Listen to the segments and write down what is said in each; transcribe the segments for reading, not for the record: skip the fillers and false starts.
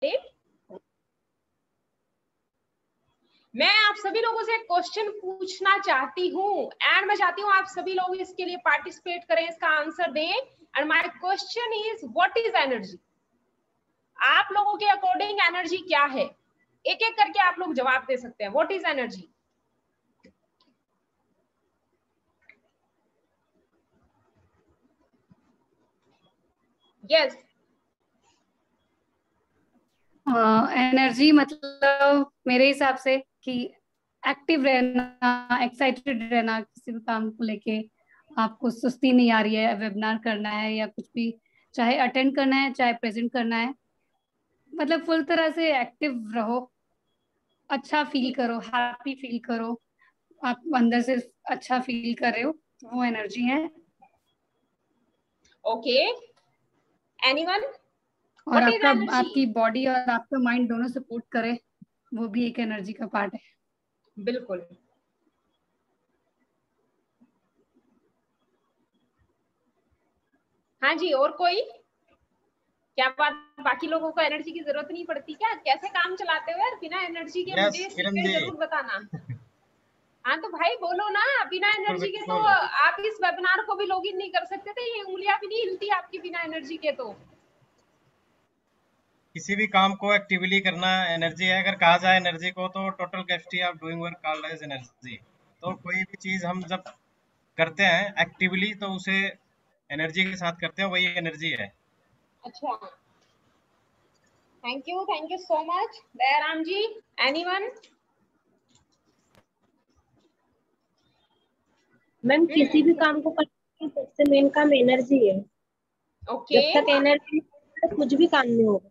मैं आप सभी लोगों से एक क्वेश्चन पूछना चाहती हूँ एंड मैं चाहती हूँ आप सभी लोग इसके लिए पार्टिसिपेट करें, इसका आंसर दें। And my question is what is energy? आप लोगों के अकॉर्डिंग एनर्जी क्या है? एक एक करके आप लोग जवाब दे सकते हैं। What is energy? Yes. Energy मतलब मेरे हिसाब से कि एक्टिव रहना, एक्साइटेड रहना, किसी भी काम को लेके आपको सुस्ती नहीं आ रही है, वेबिनार करना है या कुछ भी, चाहे अटेंड करना है चाहे प्रेजेंट करना है, मतलब फुल तरह से एक्टिव रहो, अच्छा फील करो, हैप्पी फील करो, आप अंदर से अच्छा फील कर रहे हो, तो वो एनर्जी है। Okay, anyone? और आपकी बॉडी और आपका माइंड दोनों सपोर्ट करे, वो भी एक एनर्जी का पार्ट है। बिल्कुल। हाँ जी, और कोई? क्या बात, बाकी लोगों को एनर्जी की जरूरत नहीं पड़ती क्या? कैसे काम चलाते हो यार बिना एनर्जी के? मुझे सीक्रेट जरूर बताना। हाँ तो भाई बोलो ना, बिना एनर्जी के तो आप इस वेबिनार को भी लॉगिन नहीं कर सकते थे, ये उंगलियां भी नहीं हिलती आपकी बिना एनर्जी के। तो किसी भी काम को एक्टिवली करना एनर्जी है। अगर कहा जाए एनर्जी को तो total capacity of doing work called as energy. तो कोई भी चीज हम जब करते हैं एक्टिवली तो उसे एनर्जी के साथ करते हैं, वही एनर्जी है। अच्छा, thank you so much Dayaram ji. Anyone? Ma'am किसी भी काम को करने की सबसे मेन काम एनर्जी है। ओके। जब तक एनर्जी तो कुछ भी काम नहीं होगा।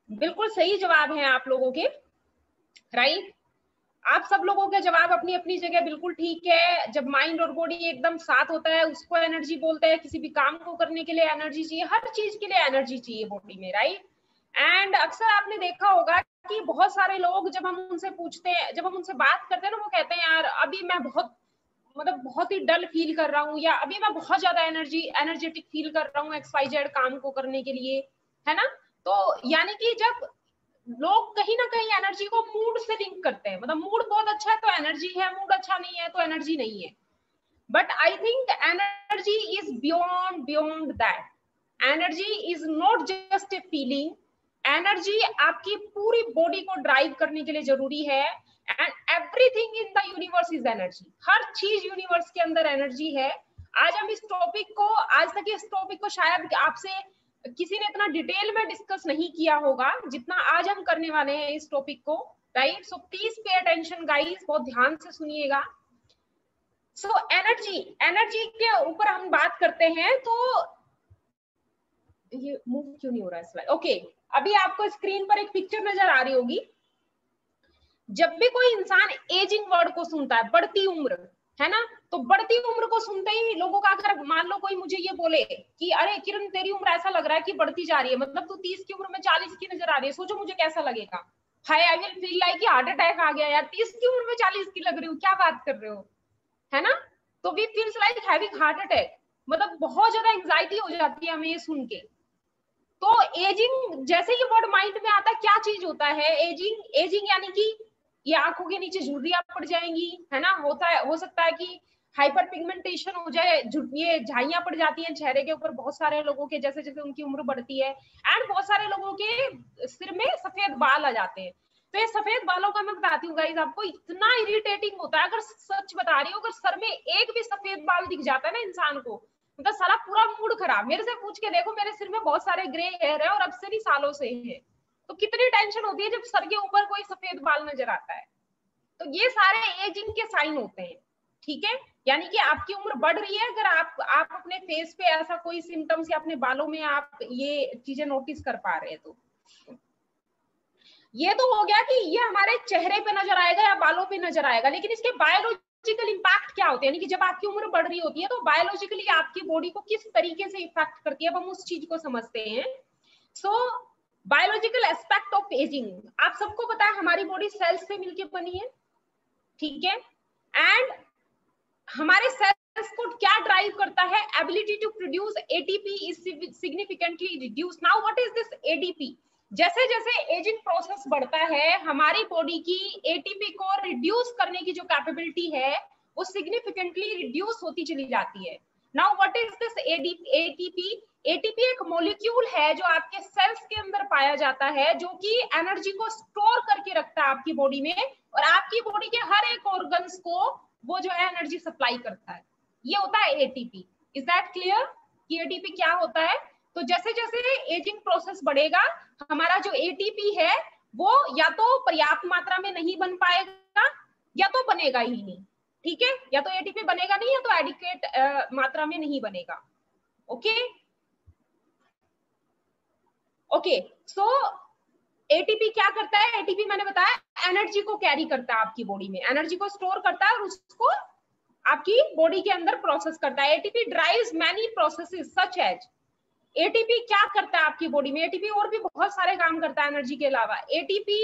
बिल्कुल सही जवाब है आप लोगों के, राइट। आप सब लोगों के जवाब अपनी अपनी जगह बिल्कुल ठीक है। जब माइंड और बॉडी एकदम साथ होता है उसको एनर्जी बोलते हैं। किसी भी काम को करने के लिए एनर्जी चाहिए, हर चीज के लिए एनर्जी चाहिए बॉडी में, राइट। एंड अक्सर आपने देखा होगा कि बहुत सारे लोग जब हम उनसे पूछते हैं, जब हम उनसे बात करते हैं ना, वो कहते हैं यार अभी मैं बहुत ही डल फील कर रहा हूँ, या अभी मैं बहुत ज्यादा एनर्जेटिक फील कर रहा हूँ XYZ काम को करने के लिए, है ना। तो यानी कि जब लोग कहीं ना कहीं एनर्जी को मूड से लिंक करते हैं, मतलब मूड बहुत अच्छा है तो एनर्जी है, मूड अच्छा नहीं है तो एनर्जी नहीं है। But I think energy is beyond that. Energy is not just a feeling. Energy आपकी पूरी बॉडी को ड्राइव करने के लिए जरूरी है। And everything in the universe is energy. हर चीज यूनिवर्स के अंदर एनर्जी है। आज हम इस टॉपिक को, आज तक इस टॉपिक को शायद आपसे किसी ने इतना डिटेल में डिस्कस नहीं किया होगा जितना आज हम करने वाले हैं इस टॉपिक को, right. So please pay attention guys, बहुत ध्यान से सुनिएगा। सो एनर्जी के ऊपर हम बात करते हैं। तो ये मूव क्यों नहीं हो रहा है स्लाइड? ओके, अभी आपको स्क्रीन पर एक पिक्चर नजर आ रही होगी। जब भी कोई इंसान एजिंग वर्ड को सुनता है, बढ़ती उम्र, है ना, तो बढ़ती उम्र को सुनते ही लोगों का, अगर मान लो कोई मुझे ये बोले कि अरे किरण तेरी उम्र ऐसा लग रहा है कि बढ़ती जा रही है, मतलब तू 30 की उम्र में 40 की नजर आ रही है, सोचो मुझे कैसा लगेगा। हाय, I will feel like heart attack आ गया यार, 30 की उम्र में 40 की लग रही हूँ, क्या बात कर रहे हो, है ना। तो we feels like having heart attack, मतलब बहुत ज्यादा एंग्जाइटी हो जाती है हमें ये सुन के। तो एजिंग जैसे ये वर्ड माइंड में आता है, क्या चीज होता है एजिंग यानी कि ये आंखों के नीचे झुर्रियां पड़ जाएंगी, है ना, हो सकता है कि हाइपर पिगमेंटेशन हो जाए, ये झाइयां पड़ जाती हैं चेहरे के ऊपर बहुत सारे लोगों के, जैसे जैसे उनकी उम्र बढ़ती है। एंड बहुत सारे लोगों के सिर में सफेद बाल आ जाते हैं। तो ये सफेद बालों का मैं बताती हूँ गाइस आपको, इतना इरिटेटिंग होता है, अगर सच बता रही हूँ, अगर सर में एक भी सफेद बाल दिख जाता है ना इंसान को, मतलब सारा पूरा मूड खराब। मेरे से पूछ के देखो, मेरे सिर में बहुत सारे ग्रे हेयर है और अब से नहीं सालों से है। तो कितनी टेंशन होती है जब सर के ऊपर कोई सफेद बाल नजर आता है। तो ये सारे एजिंग के साइन होते हैं, ठीक है। यानी कि आपकी उम्र बढ़ रही है, अगर आप अपने फेस पे ऐसा कोई सिम्टम्स या अपने बालों में आप ये चीजें नोटिस कर पा रहे हैं। तो ये तो हो गया कि ये हमारे चेहरे पे नजर आएगा या बालों पे नजर आएगा, लेकिन इसके बायोलॉजिकल इम्पैक्ट क्या होते हैं, यानी कि जब आपकी उम्र बढ़ रही होती है तो बायोलॉजिकली आपकी बॉडी को किस तरीके से इफेक्ट करती है, अब हम उस चीज को समझते हैं। So biological aspect of ageing, आप सबको पता है हमारी बॉडी सेल्स से मिलकर बनी है, ठीक है, एंड हमारे सेल्स को क्या ड्राइव करता है, ability to produce ATP is significantly reduce. Now what is this ADP? जैसे जैसे एजिंग प्रोसेस बढ़ता है हमारी बॉडी की एटीपी को रिड्यूस करने की जो कैपेबिलिटी है वो सिग्निफिकेंटली रिड्यूस होती चली जाती है। Now what is this ATP? ATP एक मॉलिक्यूल है जो आपके सेल्स के अंदर पाया जाता है, जो कि एनर्जी को स्टोर करके रखता है आपकी बॉडी में, और आपकी बॉडी के हर एक ऑर्गन्स को वो जो है एनर्जी सप्लाई करता है। ये होता है एटीपी। इज दैट क्लियर कि एटीपी क्या होता है? तो जैसे जैसे एजिंग प्रोसेस बढ़ेगा हमारा जो एटीपी है वो या तो पर्याप्त मात्रा में नहीं बन पाएगा या तो बनेगा ही नहीं, ठीक है, या तो एटीपी बनेगा नहीं या तो एडिक्वेट मात्रा में नहीं बनेगा। ओके ओके, सो एटीपी क्या करता है? एटीपी मैंने बताया एनर्जी को कैरी करता है आपकी बॉडी में, एनर्जी को स्टोर करता है और उसको आपकी बॉडी के अंदर प्रोसेस करता है। ATP drives many processes such as, ATP क्या करता है आपकी बॉडी में? एटीपी और भी बहुत सारे काम करता है एनर्जी के अलावा। एटीपी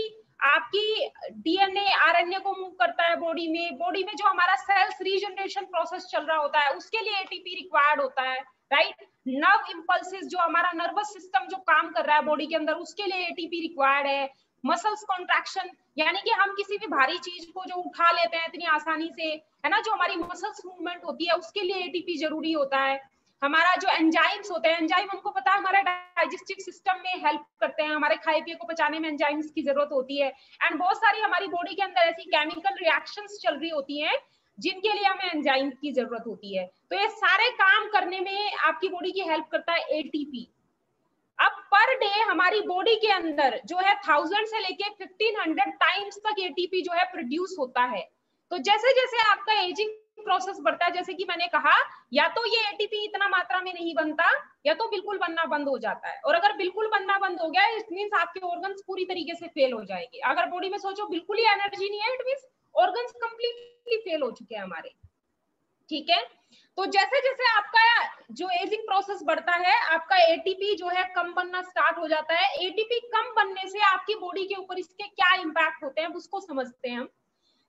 आपकी डीएनए आरएनए को मूव करता है बॉडी में। बॉडी में जो हमारा सेल्स रीजनरेशन प्रोसेस चल रहा होता है उसके लिए एटीपी रिक्वायर्ड होता है, राइट। नर्व इंपल्सेस, जो हमारा नर्वस सिस्टम जो काम कर रहा है बॉडी के अंदर, उसके लिए एटीपी रिक्वायर्ड है। मसल्स कॉन्ट्रैक्शन, यानी कि हम किसी भी भारी चीज को जो उठा लेते हैं इतनी आसानी से, है ना, जो हमारी मसल्स मूवमेंट होती है उसके लिए एटीपी जरूरी होता है। हमारा जो एंजाइम्स होते हैं, एंजाइम हमको पता है हमारे डाइजेस्टिव सिस्टम में हेल्प करते हैं, हमारे खाए पिए को पचाने में एंजाइम्स की जरूरत होती है। एंड बहुत सारी हमारी बॉडी के अंदर ऐसी केमिकल रिएक्शंस चल रही होती हैं जिनके लिए हमें एंजाइम की जरूरत होती है। तो ये सारे काम करने में आपकी बॉडी की हेल्प करता है एटीपी। अब पर डे हमारी बॉडी के अंदर जो है 1000 से लेके 1500 टाइम्स तक एटीपी जो है प्रोड्यूस होता है। तो जैसे जैसे आपका एजिंग प्रोसेस बढ़ता है, जैसे कि मैंने कहा, या तो ये एटीपी इतना मात्रा में नहीं बनता या तो बिल्कुल बनना बंद हो जाता है। और अगर बिल्कुल बनना बंद हो गया इट मींस आपके ऑर्गन्स पूरी तरीके से फेल हो जाएंगे। अगर बॉडी में सोचो बिल्कुल ही एनर्जी नहीं है, it means organs completely fail हो चुके हैं हमारे, ठीक है। तो जैसे जैसे आपका जो एजिंग प्रोसेस बढ़ता है आपका एटीपी जो है कम बनना स्टार्ट हो जाता है। एटीपी कम बनने से आपकी बॉडी के ऊपर इसके क्या इंपैक्ट होते हैं उसको समझते हैं हम।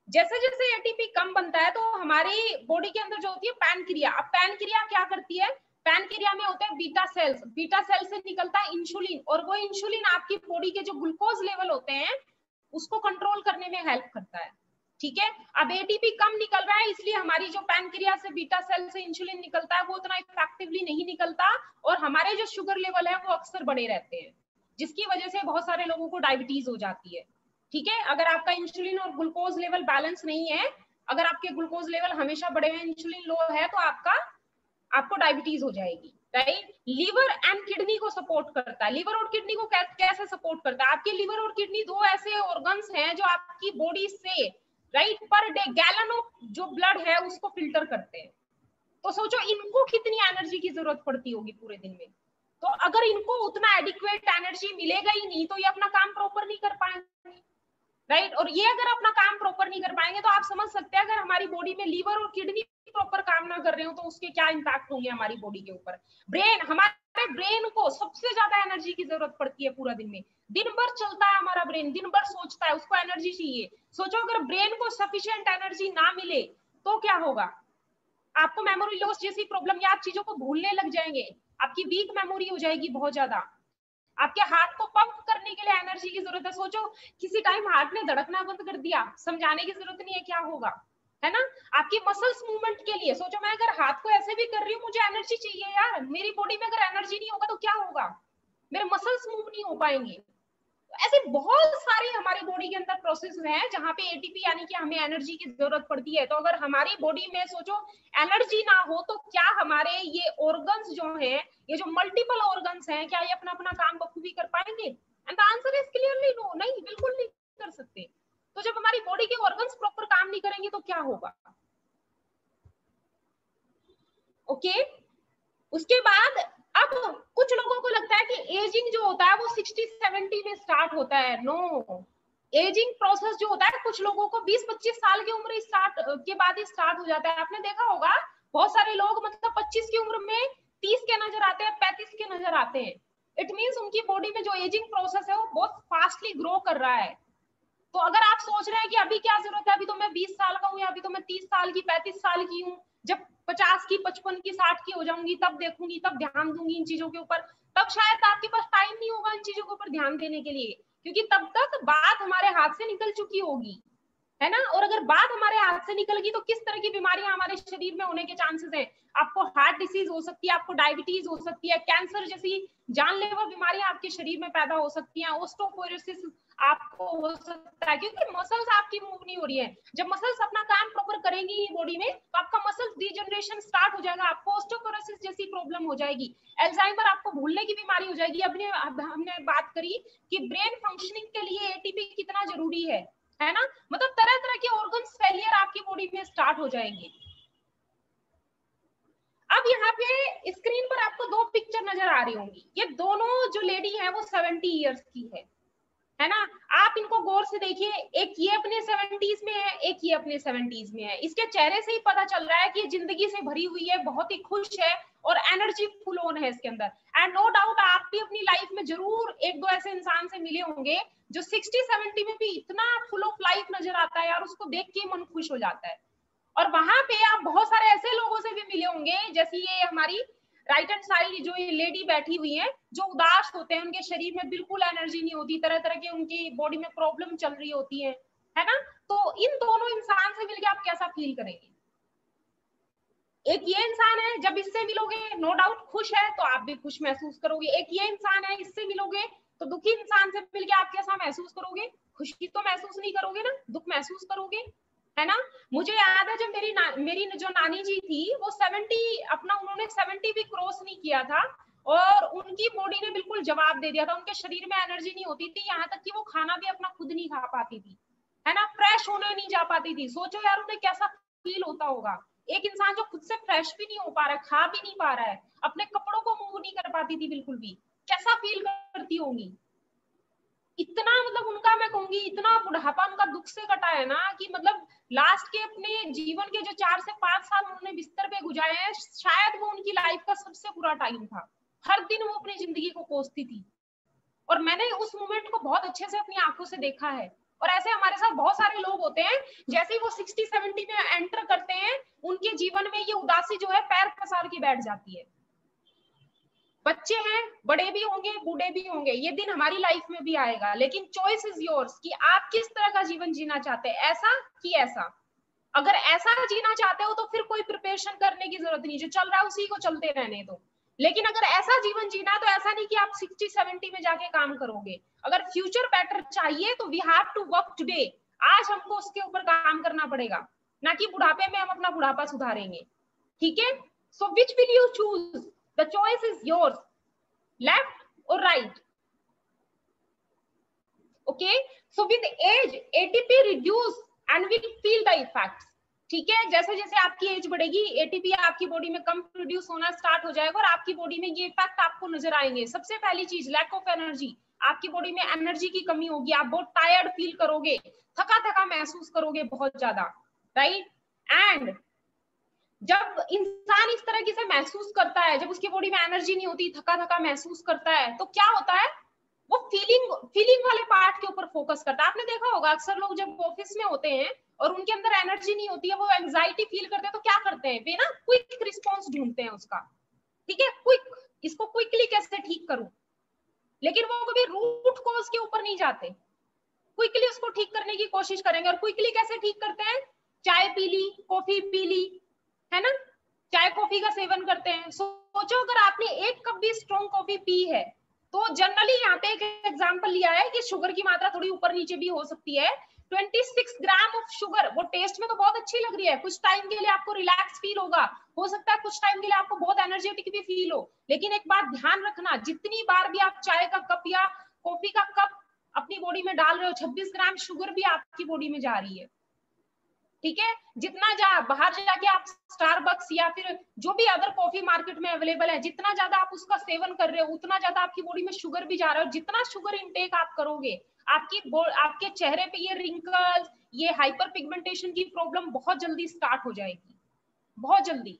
जैसे जैसे एटीपी कम बनता है तो हमारी बॉडी के अंदर जो होती है पैनक्रिया, अब पैनक्रिया क्या करती है? पैनक्रिया में होते हैं बीटा सेल्स, बीटा सेल से निकलता है इंसुलिन, और वो इंसुलिन आपकी बॉडी के जो ग्लूकोज लेवल होते हैं उसको कंट्रोल करने में हेल्प करता है, ठीक है। अब एटीपी कम निकल रहा है इसलिए हमारी जो पैनक्रिया से बीटा सेल से इंसुलिन निकलता है वो उतना इफेक्टिवली नहीं निकलता, और हमारे जो शुगर लेवल है वो अक्सर बढ़े रहते हैं, जिसकी वजह से बहुत सारे लोगों को डायबिटीज हो जाती है, ठीक है। अगर आपका इंसुलिन और ग्लूकोज लेवल बैलेंस नहीं है, अगर आपके ग्लूकोज लेवल हमेशा बढ़े हुए, इंसुलिन लो है, तो आपको डायबिटीज हो जाएगी, राइट। लीवर एंड किडनी को सपोर्ट करता है। लीवर और किडनी को कैसे सपोर्ट करता है? आपके लीवर और किडनी दो ऐसे ऑर्गन्स हैं जो आपकी बॉडी से, right, per day gallon of जो ब्लड है उसको फिल्टर करते हैं। तो सोचो इनको कितनी एनर्जी की जरूरत पड़ती होगी पूरे दिन में। तो अगर इनको उतना एडिक्वेट एनर्जी मिलेगा ही नहीं तो ये अपना काम प्रॉपर नहीं कर पाएंगे, राइट। और ये अगर अपना काम प्रॉपर नहीं कर पाएंगे तो आप समझ सकते हैं अगर हमारी बॉडी में लीवर और किडनी प्रॉपर काम ना कर रहे हो तो उसके क्या इंपैक्ट होंगे हमारी बॉडी के ऊपर। ब्रेन, हमारे ब्रेन को सबसे ज्यादा एनर्जी की जरूरत पड़ती है पूरा दिन में। दिन भर चलता है हमारा ब्रेन, दिन भर सोचता है, उसको एनर्जी चाहिए। सोचो अगर ब्रेन को सफिशिएंट एनर्जी ना मिले तो क्या होगा? आपको मेमोरी लॉस जैसी प्रॉब्लम, या आप चीजों को भूलने लग जाएंगे, आपकी वीक मेमोरी हो जाएगी बहुत ज्यादा। आपके हार्ट को पंप करने के लिए एनर्जी की जरूरत है। सोचो किसी टाइम हार्ट ने धड़कना बंद कर दिया, समझाने की जरूरत नहीं है क्या होगा, है ना। आपकी मसल्स मूवमेंट के लिए सोचो, मैं अगर हाथ को ऐसे भी कर रही हूँ, मुझे एनर्जी चाहिए यार, मेरी बॉडी में अगर एनर्जी नहीं होगा तो क्या होगा? मेरे मसल्स मूव नहीं हो पाएंगे। ऐसे बहुत सारी हमारी बॉडी के अंदर प्रोसेस हैं जहां पे एटीपी यानी कि हमें एनर्जी की जरूरत पड़ती है। तो अगर हमारी बॉडी में सोचो एनर्जी ना हो तो क्या हमारे ये ऑर्गन्स जो हैं, ये जो मल्टीपल ऑर्गन्स हैं, क्या ये अपना अपना काम बखूबी कर पाएंगे? And the answer is clearly no, नहीं, बिल्कुल नहीं कर सकते। तो जब हमारी बॉडी के ऑर्गन्स प्रॉपर काम नहीं करेंगे तो क्या होगा? ओके, उसके बाद अब कुछ लोगों को लगता है कि एजिंग जो होता है वो 60-70 में स्टार्ट होता है। नो, एजिंग प्रोसेस जो होता है कुछ लोगों को 20-25 साल की उम्र के बाद ही स्टार्ट हो जाता है। आपने देखा होगा बहुत सारे लोग मतलब 25 की उम्र में 30 के नजर आते हैं, 35 के नजर आते हैं, इट मीन्स उनकी बॉडी में जो एजिंग प्रोसेस है वो बहुत फास्टली ग्रो कर रहा है। तो अगर आप सोच रहे हैं कि अभी क्या जरूरत है, अभी तो मैं 20 साल का हूँ, या अभी तो मैं 30 साल की 35 साल की हूँ, जब 50 की 55 की 60 की हो जाऊंगी तब देखूंगी, तब ध्यान दूंगी इन चीजों के ऊपर, तब शायद आपके पास टाइम नहीं होगा इन चीजों के ऊपर ध्यान देने के लिए, क्योंकि तब तक बात हमारे हाथ से निकल चुकी होगी, है ना। और अगर बात हमारे हाथ से निकल गई तो किस तरह की बीमारियां हमारे शरीर में होने के चांसेस हैं। आपको हार्ट डिसीज हो सकती है, आपको डायबिटीज हो सकती है, कैंसर जैसी जानलेवा बीमारियां आपके शरीर में पैदा हो सकती हैं, ऑस्टियोपोरोसिस आपको हो सकता है, क्योंकि मसल्स आपकी मूव नहीं हो रही है। जब मसल्स अपना काम प्रॉपर करेंगी बॉडी में तो आपका मसल्स डीजनरेशन स्टार्ट हो जाएगा, आपको ऑस्टियोपोरोसिस जैसी प्रॉब्लम हो जाएगी, अल्जाइमर, आपको भूलने की बीमारी हो जाएगी। हमने बात करी कि ब्रेन फंक्शनिंग के लिए एटीपी कितना जरूरी है ना। मतलब तरह तरह के ऑर्गन्स फेलियर आपकी बॉडी में स्टार्ट हो जाएंगे। अब यहाँ पे स्क्रीन पर आपको दो पिक्चर नजर आ रही होंगी, ये दोनों जो लेडी है वो 70 इयर्स की है ना। आप इनको गौर से देखिए, एक ये अपने 70s में है, एक ये अपने 70s में है। इसके चेहरे से ही पता चल रहा है कि ये जिंदगी से भरी हुई है, बहुत ही खुश है और एनर्जी फुल ऑन है इसके अंदर। एंड नो डाउट आप भी अपनी लाइफ में जरूर एक दो ऐसे इंसान से मिले होंगे जो 60-70 में भी इतना फुल ऑफ लाइफ नजर आता है यार, उसको देख के मन खुश हो जाता है। और वहां पे आप बहुत सारे ऐसे लोगों से भी मिले होंगे, जैसे ये हमारी राइट हैंड साइड जो ये लेडी बैठी हुई है, जो उदास होते हैं, उनके शरीर में बिल्कुल एनर्जी नहीं होती, तरह तरह के उनकी बॉडी में प्रॉब्लम चल रही होती है ना। तो इन दोनों इंसान से मिलकर आप कैसा फील करेंगे? एक ये इंसान है, जब इससे मिलोगे नो डाउट खुश है तो आप भी खुश महसूस करोगे। एक ये इंसान है, इससे मिलोगे तो दुखी इंसान से मिलकर आप कैसा महसूस करोगे? खुशी तो महसूस नहीं करोगे ना, दुख महसूस करोगे, है ना। मुझे याद है जब मेरी जो नानी जी थी वो 70 अपना उन्होंने 70 भी क्रॉस नहीं किया था और उनकी बॉडी ने बिल्कुल जवाब दे दिया था, उनके शरीर में एनर्जी नहीं होती थी, यहाँ तक कि वो खाना भी अपना खुद नहीं खा पाती थी, है ना, फ्रेश होने नहीं जा पाती थी। सोचो यार उन्हें कैसा फील होता होगा, एक इंसान जो खुद से फ्रेश भी नहीं हो पा रहा है, खा भी नहीं पा रहा है, अपने कपड़ों को मूव नहीं कर पाती थी बिल्कुल भी, कैसा फील करती होंगी। इतना मतलब उनका मैं कहूंगी इतना बुढ़ापा उनका दुख से कटा है ना कि मतलब लास्ट के अपने जीवन के जो 4 से 5 साल उन्होंने बिस्तर पे गुजारे हैं, शायद वो उनकी लाइफ का सबसे बुरा टाइम था। हर दिन वो अपनी जिंदगी को कोसती थी और मैंने उस मोमेंट को बहुत अच्छे से अपनी आंखों से देखा है। और ऐसे हमारे साथ बहुत सारे लोग होते हैं, जैसे ही वो 60-70 में एंटर करते हैं उनके जीवन में ये उदासी जो है पैर पसार के बैठ जाती है। बच्चे हैं, बड़े भी होंगे, बूढ़े भी होंगे, ये दिन हमारी लाइफ में भी आएगा, लेकिन चॉइस इज योर्स कि आप किस तरह का जीवन जीना चाहते हैं, ऐसा कि ऐसा। अगर ऐसा जीना चाहते हो तो फिर कोई प्रिपरेशन करने की जरूरत नहीं, जो चल रहा है उसी को चलते रहने दो। लेकिन अगर ऐसा जीवन जीना है तो ऐसा नहीं कि आप 60-70 में जाके काम करोगे। अगर फ्यूचर बेटर चाहिए तो we have to work today, आज हमको उसके ऊपर काम करना पड़ेगा, ना कि बुढ़ापे में हम अपना बुढ़ापा सुधारेंगे। ठीक है, so which will you choose? The choice is yours, left or right. Okay, so with age ATP reduce and will feel the effects. ठीक है, जैसे जैसे आपकी एज बढ़ेगी एटीपी आपकी बॉडी में कम प्रोड्यूस होना स्टार्ट हो जाएगा और आपकी बॉडी में ये इफेक्ट आपको नजर आएंगे। सबसे पहली चीज लैक ऑफ एनर्जी, आपकी बॉडी में एनर्जी की कमी होगी, आप बहुत टायर्ड फील करोगे, थका थका महसूस करोगे बहुत ज्यादा, राइट। एंड जब इंसान इस तरह से महसूस करता है, जब उसकी बॉडी में एनर्जी नहीं होती, थका थका महसूस करता है, तो क्या होता है वो फीलिंग वाले पार्ट के ऊपर फोकस करता है। आपने देखा होगा अक्सर लोग जब ऑफिस में होते हैं और उनके अंदर एनर्जी नहीं होती है, वो एंजाइटी फील करते हैं, तो क्या करते हैं वे ना क्विक रिस्पॉन्स ढूंढते हैं उसका, ठीक है, क्विक, इसको क्विकली कैसे ठीक करूं। लेकिन वो कभी रूट कॉज के ऊपर नहीं जाते, क्विकली उसको ठीक करने की कोशिश करेंगे। और क्विकली कैसे ठीक करते हैं? चाय पी ली, कॉफी पी ली, है ना, चाय कॉफी का सेवन करते हैं। सोचो अगर आपने एक कप भी स्ट्रॉन्ग कॉफी पी है तो जनरली यहाँ पे एक एग्जांपल लिया है कि शुगर की मात्रा थोड़ी ऊपर नीचे भी हो सकती है। 26 ग्राम ऑफ शुगर, वो टेस्ट में तो बहुत अच्छी लग रही है, कुछ टाइम के लिए आपको रिलैक्स फील होगा, हो सकता है कुछ टाइम के लिए आपको बहुत एनर्जेटिक भी फील हो, लेकिन एक बात ध्यान रखना, जितनी बार भी आप चाय का कप या कॉफी का कप अपनी बॉडी में डाल रहे हो, 26 ग्राम शुगर भी आपकी बॉडी में जा रही है। ठीक है, जितना बाहर जाके आप स्टारबक्स या फिर जो भी अदर कॉफी मार्केट में अवेलेबल है, जितना ज्यादा आप उसका सेवन कर रहे हो उतना ज्यादा आपकी बॉडी में शुगर भी जा रहा है। जितना शुगर इनटेक आप करोगे आपके चेहरे पे ये रिंकल्स, ये हाइपर पिगमेंटेशन की प्रॉब्लम बहुत जल्दी स्टार्ट हो जाएगी, बहुत जल्दी।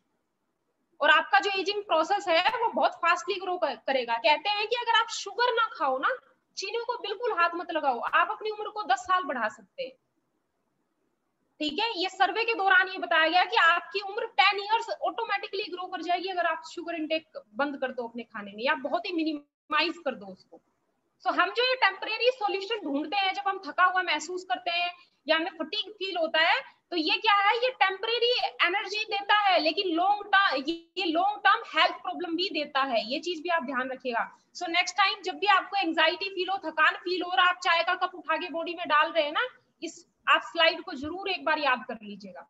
और आपका जो एजिंग प्रोसेस है वो बहुत फास्टली ग्रो करेगा। कहते हैं कि अगर आप शुगर ना खाओ ना, चीनी को बिल्कुल हाथ मत लगाओ, आप अपनी उम्र को 10 साल बढ़ा सकते हैं। ठीक है, ये सर्वे के दौरान ये बताया गया कि आपकी उम्र 10 इयर्स ऑटोमेटिकली ग्रो कर जाएगी अगर आप शुगर इंटेक बंद कर दो अपने खाने में, या बहुत ही मिनिमाइज कर दो उसको। सो हम जो ये टेम्परेरी सॉल्यूशन ढूंढते हैं जब हम थका हुआ महसूस करते हैं या हमें फटीग फील होता है, तो ये क्या है, ये टेम्परेरी एनर्जी देता है, लेकिन ये लॉन्ग टर्म हेल्थ प्रॉब्लम भी देता है। ये चीज भी आप ध्यान रखिएगा। सो नेक्स्ट टाइम जब भी आपको एंजाइटी फील हो, थकान फील हो और आप चाय का कप उठा के बॉडी में डाल रहे हैं ना, इस आप स्लाइड को जरूर एक बार याद कर लीजिएगा।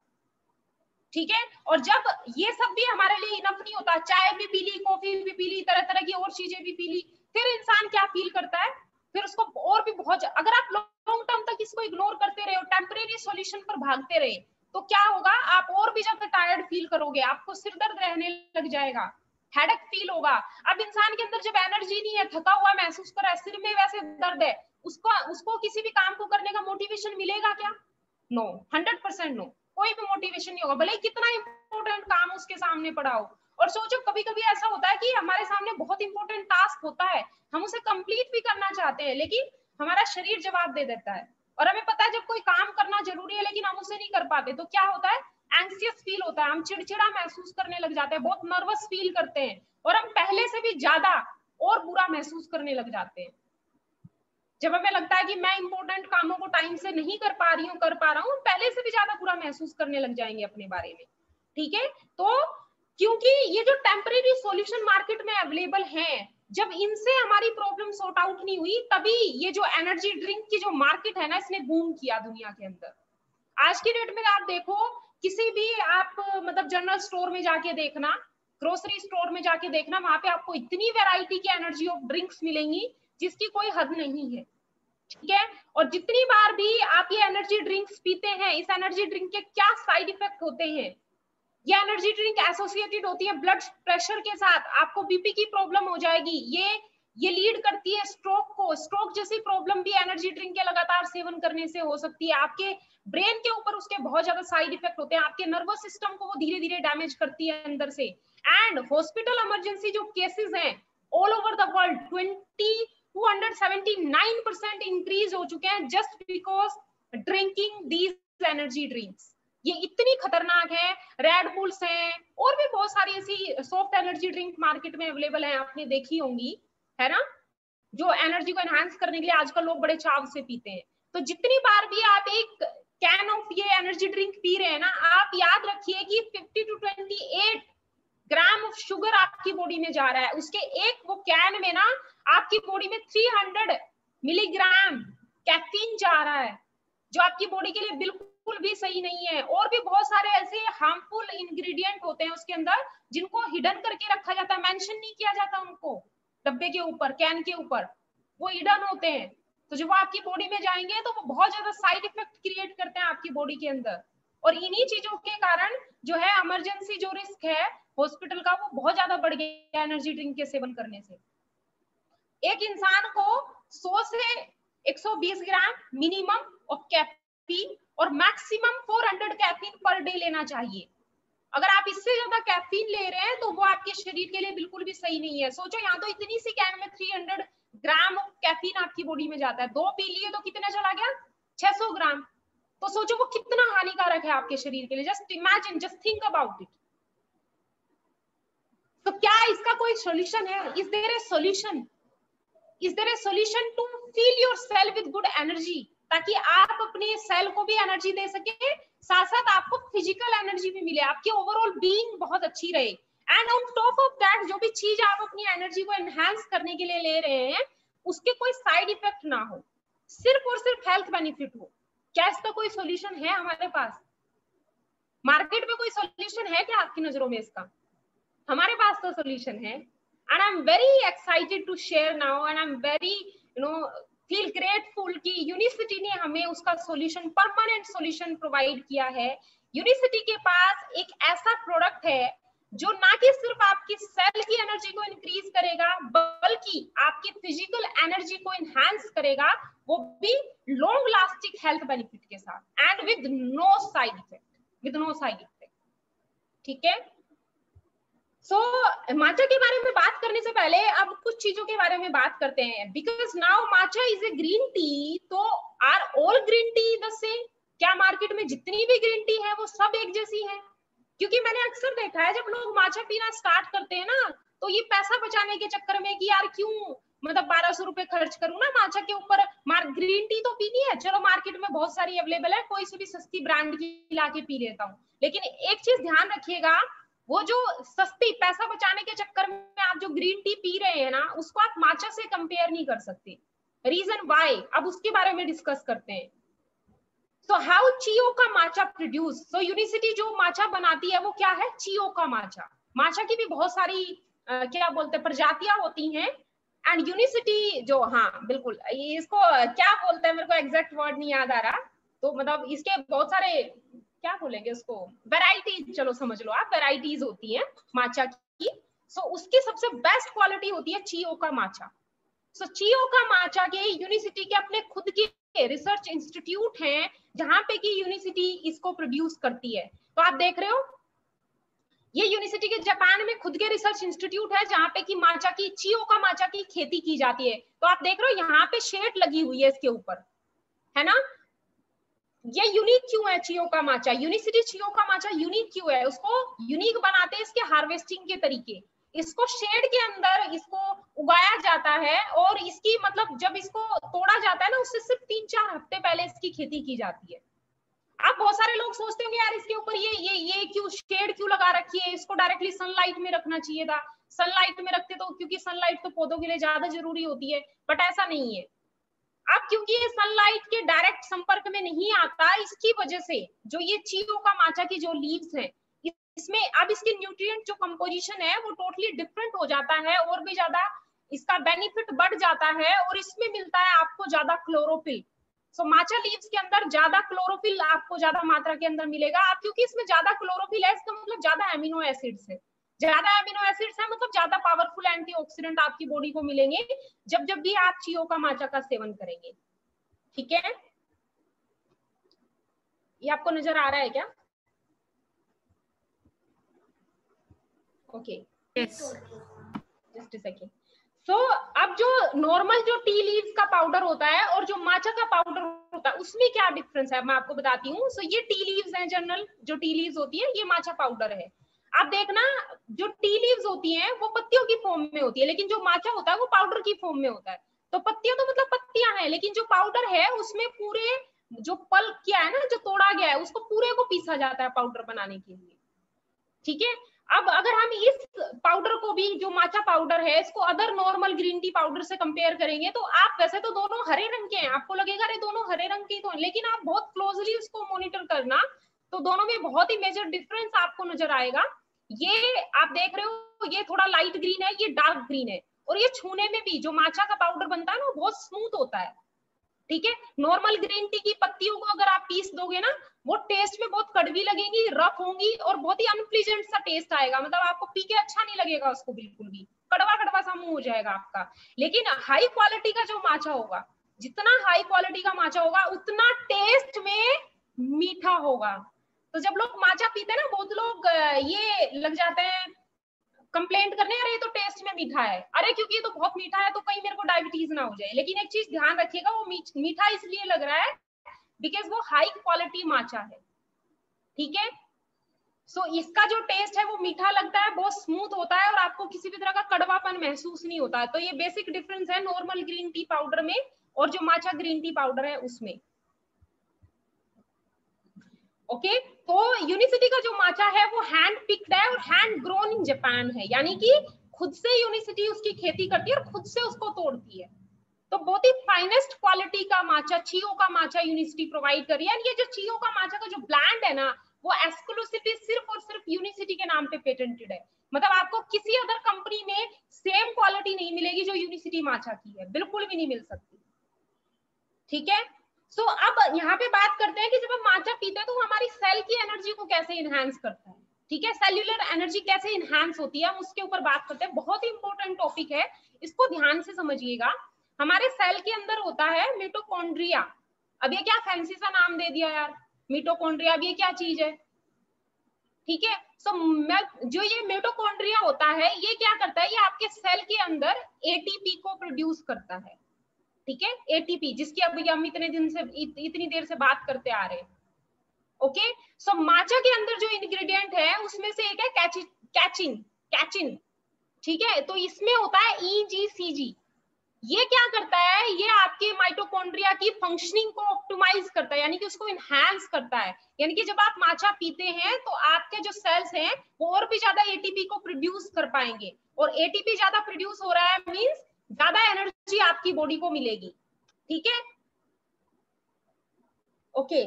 ठीक है, और जब ये सब भी हमारे लिए इनफ नहीं होता, चाय भी पी ली, कॉफी भी पी ली, तरह तरह की और चीजें भी पी ली, फिर इंसान क्या फील करता है, फिर उसको और भी बहुत, अगर आप लॉन्ग टर्म तक इसको इग्नोर करते रहे और टेम्परेरी सॉल्यूशन पर भागते रहे, तो क्या होगा, आप और भी ज्यादा टायर्ड फील करोगे, आपको सिर दर्द रहने लग जाएगा, हेडेक फील होगा। अब इंसान के अंदर जब एनर्जी नहीं है, थका हुआ महसूस कर रहा है, सिर में वैसे दर्द है, उसको किसी भी काम को करने का मोटिवेशन मिलेगा क्या? नो, 100% नो, कोई भी मोटिवेशन नहीं होगा, भले ही कितना इंपॉर्टेंट काम उसके सामने पड़ा हो। और सोचो, कभी कभी ऐसा होता है कि हमारे सामने बहुत इंपॉर्टेंट टास्क होता है, हम उसे कंप्लीट भी करना चाहते हैं, लेकिन हमारा शरीर जवाब दे देता है, और हमें पता है जब कोई काम करना जरूरी है लेकिन हम उसे नहीं कर पाते, तो क्या होता है, एंग्जियस फील होता है, हम चिड़चिड़ा महसूस करने लग जाते हैं, बहुत नर्वस फील करते हैं, और हम पहले से भी ज्यादा और बुरा महसूस करने लग जाते हैं। जब हमें लगता है कि मैं इंपॉर्टेंट कामों को टाइम से नहीं कर पा रही हूँ, कर पा रहा हूँ, पहले से भी ज्यादा बुरा महसूस करने लग जाएंगे अपने बारे में। ठीक है, तो क्योंकि ये जो टेम्परेरी सॉल्यूशन मार्केट में अवेलेबल हैं, जब इनसे हमारी प्रॉब्लम सॉर्ट आउट नहीं हुई, तभी ये जो एनर्जी ड्रिंक की जो मार्केट है ना, इसने बूम किया दुनिया के अंदर। आज की डेट में आप देखो, किसी भी आप मतलब जनरल स्टोर में जाके देखना, ग्रोसरी स्टोर में जाके देखना, वहां पे आपको इतनी वैरायटी की एनर्जी ऑफ ड्रिंक्स मिलेंगी जिसकी कोई हद नहीं है। ठीक है, और जितनी बार भी आप ये एनर्जी ड्रिंक्स पीते हैं, इस एनर्जी ड्रिंक के क्या साइड इफेक्ट होते हैं, ये एनर्जी ड्रिंक एसोसिएटेड होती है ब्लड प्रेशर के साथ, आपको बीपी की प्रॉब्लम हो जाएगी, ये लीड करती है स्ट्रोक को, स्ट्रोक जैसी प्रॉब्लम भी एनर्जी ड्रिंक के लगातार सेवन करने से हो सकती है, आपके ब्रेन के ऊपर उसके बहुत ज्यादा साइड इफेक्ट होते हैं, आपके नर्वस सिस्टम को वो धीरे धीरे डैमेज करती है अंदर से। एंड हॉस्पिटल इमरजेंसी जो केसेस हैं all over the world 279% increase हो चुके हैं just because drinking these energy drinks. ये इतनी खतरनाक है, रेड बुल्स हैं और भी बहुत सारी ऐसी सॉफ्ट एनर्जी ड्रिंक मार्केट में अवेलेबल है, आपने देखी होंगी, है ना, जो एनर्जी को एनहांस करने के लिए आजकल लोग बड़े चाव से पीते हैं। तो जितनी बार भी आप एक कैन ऑफ ये एनर्जी ड्रिंक पी रहे हैं ना, आप याद रखिए कि 50 to 28 ग्राम ऑफ शुगर आपकी बॉडी में जा रहा है, उसके एक वो कैन में ना आपकी बॉडी में 300 मिलीग्राम कैफीन जा रहा है, जो आपकी बॉडी के लिए बिल्कुल भी सही नहीं है। और भी बहुत सारे ऐसे हार्मफुल इंग्रेडिएंट होते हैं उसके अंदर जिनको हिडन करके रखा जाता है, मेंशन नहीं किया जाता उनको डब्बे के ऊपर, कैन के ऊपर, वो हिडन होते हैं। तो जब वो आपकी बॉडी में जाएंगे तो वो बहुत ज्यादा साइड इफेक्ट क्रिएट करते हैं आपकी बॉडी के अंदर, और इन्हीं चीजों के कारण जो है इमरजेंसी जो रिस्क है हॉस्पिटल का, वो बहुत ज्यादा बढ़ गया एनर्जी ड्रिंक के सेवन करने से। एक इंसान को 100 से 120 ग्राम मिनिमम ऑफ कैफीन और मैक्सिमम 400 कैफीन पर डे लेना चाहिए। अगर आप इससे ज्यादा कैफीन ले रहे हैं तो वो आपके शरीर के लिए बिल्कुल भी सही नहीं है। सोचो, यहाँ तो इतनी सी कैन में 300 ग्राम ऑफ कैफीन आपकी बॉडी में जाता है, 2 पी लिए तो कितना चला गया, 600 ग्राम। तो सोचो वो कितना हानिकारक है आपके शरीर के लिए, just imagine, just think about it. तो क्या इसका कोई सॉल्यूशन है? Is there a solution? Is there a solution to feel yourself with good energy, ताकि आप अपने सेल को भी एनर्जी दे सके, साथ साथ आपको फिजिकल एनर्जी भी मिले, आपकी ओवरऑल बीइंग बहुत अच्छी रहे। And on top of that, जो भी चीज आप अपनी एनर्जी को एनहांस करने के लिए ले रहे हैं उसके कोई साइड इफेक्ट ना हो, सिर्फ और सिर्फ हेल्थ बेनिफिट हो। क्या इसका कोई सॉल्यूशन है हमारे पास? मार्केट में कोई सॉल्यूशन है क्या आपकी नजरों में इसका? हमारे पास तो सॉल्यूशन है, and I am very excited to share now, and I am very feel grateful कि यूनिसिटी ने हमें उसका सॉल्यूशन, परमानेंट सॉल्यूशन प्रोवाइड किया है। यूनिसिटी के पास एक ऐसा प्रोडक्ट है जो ना कि सिर्फ आपकी सेल की एनर्जी को इंक्रीज करेगा, बल्कि आपकी फिजिकल एनर्जी को एनहांस करेगा, वो भी लॉन्ग लास्टिंग हेल्थ बेनिफिट के साथ, and with no side effect, with no side effect. ठीक है, सो माचा के बारे में बात करने से पहले अब कुछ चीजों के बारे में बात करते हैं, because now matcha is a green tea. तो are all green tea the same? क्या मार्केट में जितनी भी ग्रीन टी है वो सब एक जैसी है? क्योंकि मैंने अक्सर देखा है जब लोग माचा पीना स्टार्ट करते हैं ना, तो ये पैसा बचाने के चक्कर में कि यार क्यों मतलब 1200 रुपए खर्च करूं ना माचा के ऊपर, ग्रीन टी तो पीनी है, चलो मार्केट में बहुत सारी अवेलेबल है, कोई सी भी सस्ती ब्रांड की लाके पी लेता हूँ। लेकिन एक चीज ध्यान रखिएगा, वो जो सस्ती पैसा बचाने के चक्कर में आप जो ग्रीन टी पी रहे हैं ना, उसको आप माचा से कंपेयर नहीं कर सकते। रीजन वाई, अब उसके बारे में डिस्कस करते हैं। So how Chioka matcha produce? So unicity जो माचा बनाती है वो क्या है? Chioka माचा। माचा की भी बहुत सारी क्या बोलते हैं प्रजातियां होती हैं, एंड यूनिसिटी जो, हाँ बिल्कुल, इसको क्या बोलते हैं मेरे को एग्जैक्ट वर्ड नहीं याद आ रहा, तो मतलब इसके बहुत सारे क्या बोलेंगे उसको, वेराइटीज, चलो समझ लो आप, वेराइटीज होती हैं माचा की। सो उसकी सबसे बेस्ट क्वालिटी होती है Chioka माचा। सो Chioka माचा के यूनिसिटी के अपने खुद के रिसर्च इंस्टीट्यूट हैं जहां पे की यूनिसिटी इसको प्रोड्यूस करती है। तो आप देख रहे हो ये यूनिसिटी के जापान में खुद के रिसर्च इंस्टीट्यूट है जहां पे की माचा की Chioka माचा की खेती की जाती है। तो आप देख रहे हो यहाँ पे शेड लगी हुई है इसके ऊपर, है ना। ये यूनिक क्यों है Chioka माचा? यूनिसिटी Chioka माचा यूनिक क्यों है? उसको यूनिक बनाते हैं इसके हार्वेस्टिंग के तरीके। इसको शेड के अंदर इसको उगाया जाता है, और इसकी मतलब जब इसको तोड़ा जाता है ना, उससे सिर्फ 3-4 हफ्ते पहले इसकी खेती की जाती है। अब बहुत सारे लोग सोचते होंगे यार इसके ऊपर ये क्यों शेड क्यों लगा रखी है, इसको डायरेक्टली सनलाइट में रखना चाहिए था। सनलाइट में रखते तो, क्योंकि सनलाइट तो पौधों के लिए ज्यादा जरूरी होती है, बट ऐसा नहीं है। अब क्योंकि ये सनलाइट के डायरेक्ट संपर्क में नहीं आता, इसकी वजह से जो ये Chioka माचा की जो लीव्स हैं, इसमें अब इसकी न्यूट्रिएंट जो कंपोजिशन है वो टोटली डिफरेंट हो जाता है, और भी ज्यादा इसका बेनिफिट बढ़ जाता है, और इसमें मिलता है आपको ज्यादा क्लोरोफिल। सो माचा लीव्स के अंदर ज्यादा क्लोरोफिल आपको ज्यादा मात्रा के अंदर मिलेगा। आप क्योंकि इसमें ज्यादा क्लोरोफिल है, इसका मतलब ज्यादा एमिनो एसिड्स है, ज्यादा एमिनो एसिड्स है मतलब ज्यादा पावरफुल एंटीऑक्सीडेंट आपकी बॉडी को मिलेंगे जब भी आप Chioka माचा का सेवन करेंगे। ठीक है, ये आपको नजर आ रहा है क्या? Okay, just a second. So अब जो नॉर्मल जो टी लीव्स का पाउडर होता है और जो माचा का पाउडर होता है, उसमें क्या डिफरेंस है मैं आपको बताती हूँ। सो ये टी लीव्स हैं, जनरल जो टी लीव्स होती है, ये माचा पाउडर है। आप देखना, जो टी लीव्स होती हैं वो पत्तियों की फॉर्म में होती है, लेकिन जो माचा होता है वो पाउडर की फॉर्म में होता है। तो पत्तियां तो मतलब पत्तियां हैं, लेकिन जो पाउडर है उसमें पूरे जो पल्प किया है ना, जो तोड़ा गया है, उसको पूरे को पीसा जाता है पाउडर बनाने के लिए। ठीक है, अब अगर हम इस पाउडर को भी, जो माचा पाउडर है, इसको other normal green tea powder से कंपेयर करेंगे, तो आप वैसे तो दोनों हरे रंग के हैं, आपको लगेगा अरे दोनों हरे रंग के तो, लेकिन आप बहुत क्लोजली उसको मॉनिटर करना तो दोनों में बहुत ही मेजर डिफरेंस आपको नजर आएगा। ये आप देख रहे हो, ये थोड़ा लाइट ग्रीन है, ये डार्क ग्रीन है, और ये छूने में भी जो माचा का पाउडर बनता है ना, वो बहुत स्मूथ होता है। ठीक है, नॉर्मल ग्रीन टी की पत्तियों को अगर आप पीस दोगे ना, वो टेस्ट में बहुत कड़वी लगेंगी, रफ होंगी, और बहुत ही अनप्लीजेंट सा टेस्ट आएगा, मतलब आपको पी के अच्छा नहीं लगेगा उसको, बिल्कुल भी कड़वा कड़वा सा मुंह हो जाएगा आपका। लेकिन हाई क्वालिटी का जो माचा होगा, जितना हाई क्वालिटी का माचा होगा उतना टेस्ट में मीठा होगा। तो जब लोग माचा पीते हैं ना, बहुत लोग ये लग जाते हैं कंप्लेंट करने, अरे ये तो टेस्ट में मीठा है, अरे क्योंकि ये तो बहुत मीठा है तो कहीं मेरे को डायबिटीज ना हो जाए। लेकिन एक चीज ध्यान रखिएगा, वो मीठा इसलिए लग रहा है बिकॉज वो हाई क्वालिटी माचा है। ठीक है, सो इसका जो टेस्ट है वो मीठा लगता है, बहुत स्मूथ होता है, और आपको किसी भी तरह का कड़वापन महसूस नहीं होता है। तो ये बेसिक डिफरेंस है नॉर्मल ग्रीन टी पाउडर में और जो माचा ग्रीन टी पाउडर है उसमें। ओके, तो यूनिसिटी का जो माचा है वो हैंड पिक्ड है और हैंड ग्रोन इन जापान है, यानी कि खुद से यूनिसिटी उसकी खेती करती है और खुद से उसको तोड़ती है। तो बहुत ही फाइनेस्ट क्वालिटी का माचा Chioka माचा यूनिसिटी प्रोवाइड कर रही है। ये जो Chioka माचा का जो ब्रांड है ना, वो एक्सक्लूसिवली सिर्फ और सिर्फ यूनिसिटी के नाम पे पेटेंटेड है। मतलब आपको किसी अदर कंपनी में सेम क्वालिटी नहीं मिलेगी जो यूनिसिटी माचा की है, बिल्कुल भी नहीं मिल सकती। ठीक है, सो अब यहाँ पे बात करते हैं कि जब हम माचा पीते हैं तो हमारी सेल की एनर्जी को कैसे इनहेंस करता है। ठीक है, सेल्यूलर एनर्जी कैसे इनहेंस होती है, हम उसके ऊपर बात करते हैं। बहुत ही इंपॉर्टेंट टॉपिक है, इसको ध्यान से समझिएगा। हमारे सेल के अंदर होता है मिटोकॉन्ड्रिया। अब ये क्या फैंसी सा नाम दे दिया यार, मिटोकॉन्ड्रिया, अब ये क्या चीज है? ठीक है। सो जो ये मिटोकॉन्ड्रिया होता है ये क्या करता है, ये आपके सेल के अंदर एटीपी को प्रोड्यूस करता है, ठीक है, एटीपी जिसकी अभी हम इतनी देर से बात करते आ रहे हैं। ओके, सो माचा के अंदर जो इंग्रेडिएंट है उसमें से एक है कैचिन, ठीक है। तो इसमें होता है EGCG। ये क्या करता है, ये आपके माइटोकॉन्ड्रिया की फंक्शनिंग को ऑप्टिमाइज करता है, यानी कि उसको इनहैंस करता है। यानी कि जब आप माचा पीते हैं तो आपके जो सेल्स हैं वो और भी ज्यादा एटीपी को प्रोड्यूस कर पाएंगे, और एटीपी ज्यादा प्रोड्यूस हो रहा है मींस ज्यादा एनर्जी आपकी बॉडी को मिलेगी, ठीक है। ओके,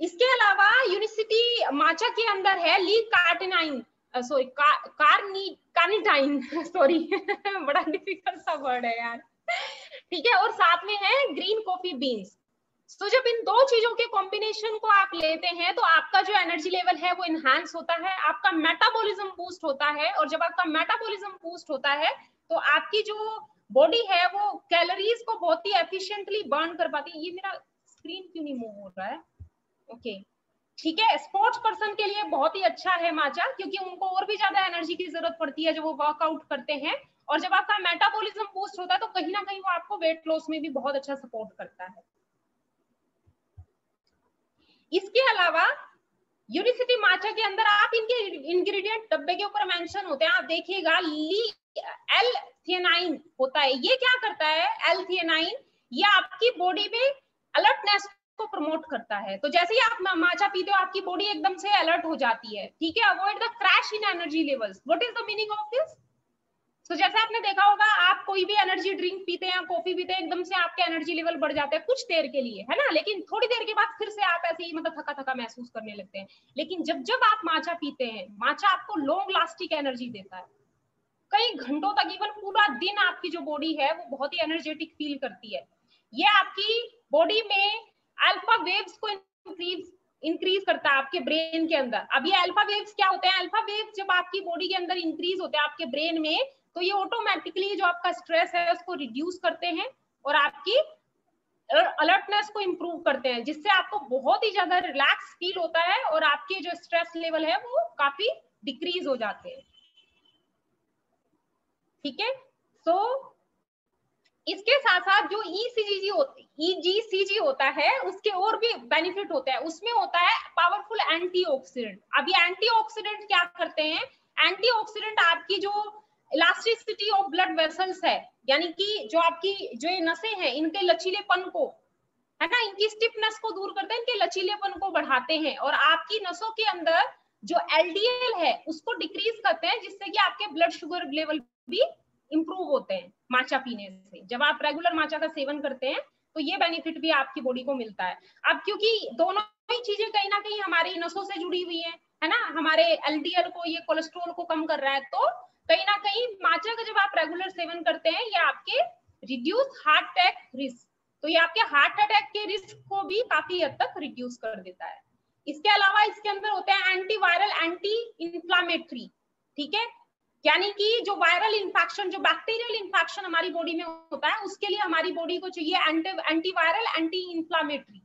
इसके अलावा यूनिसिटी माचा के अंदर है ली कार्टिनाइन, सॉरी कार्निटाइन सॉरी बड़ा डिफिकल्ट सा वर्ड है यार, ठीक है। और साथ में है ग्रीन कॉफी बीन्स। तो जब इन दो चीजों के कॉम्बिनेशन को आप लेते हैं तो आपका जो एनर्जी लेवल है वो इनहैंस होता है, आपका मेटाबॉलिज्म बूस्ट होता है, और जब आपका मेटाबॉलिज्म बूस्ट होता है तो आपकी जो बॉडी है वो कैलोरीज को बहुत ही एफिशिएंटली बर्न कर पाती है। ये मेरा स्क्रीन क्यों नहीं मूव हो रहा है, ओके, ठीक है। स्पोर्ट्स पर्सन के लिए बहुत ही अच्छा है माचा, क्योंकि उनको और भी ज्यादा एनर्जी की जरूरत पड़ती है जब वो वर्कआउट करते हैं, और जब आपका मेटाबॉलिज्म बूस्ट होता है तो कहीं ना कहीं वो आपको वेट लॉस में भी बहुत अच्छा सपोर्ट करता है। इसके अलावा यूनिसिटी माचा के अंदर आप इनके इंग्रेडिएंट डब्बे के ऊपर मेंशन होते हैं, आप देखिएगा L-थियानाइन होता है। ये क्या करता है L-थियानाइन, ये आपकी बॉडी में अलर्टनेस को प्रमोट करता है। तो जैसे ही आप माचा पीते हो आपकी बॉडी एकदम से अलर्ट हो जाती है, ठीक है। Avoid the crash in energy levels. What is the meaning of this? तो जैसे आपने देखा होगा, आप कोई भी एनर्जी ड्रिंक पीते हैं, कॉफी पीते हैं, एकदम से आपके एनर्जी लेवल बढ़ जाते हैं कुछ देर के लिए, है ना, लेकिन थोड़ी देर के बाद फिर से आप ऐसे ही मतलब थका थका महसूस करने लगते हैं। लेकिन जब जब आप माचा पीते हैं, माचा आपको लॉन्ग लास्टिंग एनर्जी देता है, कई घंटों तक, इवन पूरा दिन आपकी जो बॉडी है वो बहुत ही एनर्जेटिक फील करती है। ये आपकी बॉडी में अल्फा वेव्स को इंक्रीज करता है आपके ब्रेन के अंदर। अब ये अल्फा वेव्स क्या होते हैं? अल्फा वेव्स जब आपकी बॉडी के अंदर इंक्रीज होते हैं आपके ब्रेन में, तो ये ऑटोमेटिकली जो आपका स्ट्रेस है उसको रिड्यूस करते हैं और आपकी अलर्टनेस को इंप्रूव करते हैं, जिससे आपको बहुत ही ज्यादा रिलैक्स फील होता है और आपके जो स्ट्रेस लेवल है वो काफी डिक्रीज हो जाते हैं, ठीक है। तो इसके साथ साथ जो EGCG होता है उसके और भी बेनिफिट होता है। उसमें होता है पावरफुल एंटीऑक्सीडेंट। अब ये एंटीऑक्सीडेंट क्या करते हैं? एंटीऑक्सीडेंट आपकी जो इलास्टिसिटी ऑफ ब्लड वेसल्स है, यानी कि जो आपकी जो ये नसें हैं इनके लचीलेपन को, है ना, इनकी स्टिफनेस को दूर करते हैं, इनके लचीलेपन को बढ़ाते हैं, और आपकी नसों के अंदर जो LDL है उसको डिक्रीज करते हैं, जिससे कि आपके ब्लड शुगर लेवल भी इंप्रूव होते हैं माचा पीने से। जब आप रेगुलर माचा का सेवन करते हैं तो ये बेनिफिट भी आपकी बॉडी को मिलता है। अब क्योंकि दोनों ही चीजें कहीं ना कहीं हमारी नसों से जुड़ी हुई है ना, हमारे LDL को, ये कोलेस्ट्रॉल को कम कर रहा है, तो कहीं ना कहीं माचा का जब आप रेगुलर सेवन करते हैं ये आपके रिड्यूस हार्ट अटैक रिस्क, तो ये आपके हार्ट अटैक के रिस्क को भी काफी हद तक रिड्यूस कर देता है। इसके अलावा इसके अंदर होते हैं एंटीवायरल, एंटी इंफ्लामेटरी, ठीक है, यानी कि जो वायरल इन्फेक्शन, जो बैक्टीरियल इन्फेक्शन हमारी बॉडी में होता है उसके लिए हमारी बॉडी को चाहिए एंटीवायरल, एंटी इंफ्लामेटरी,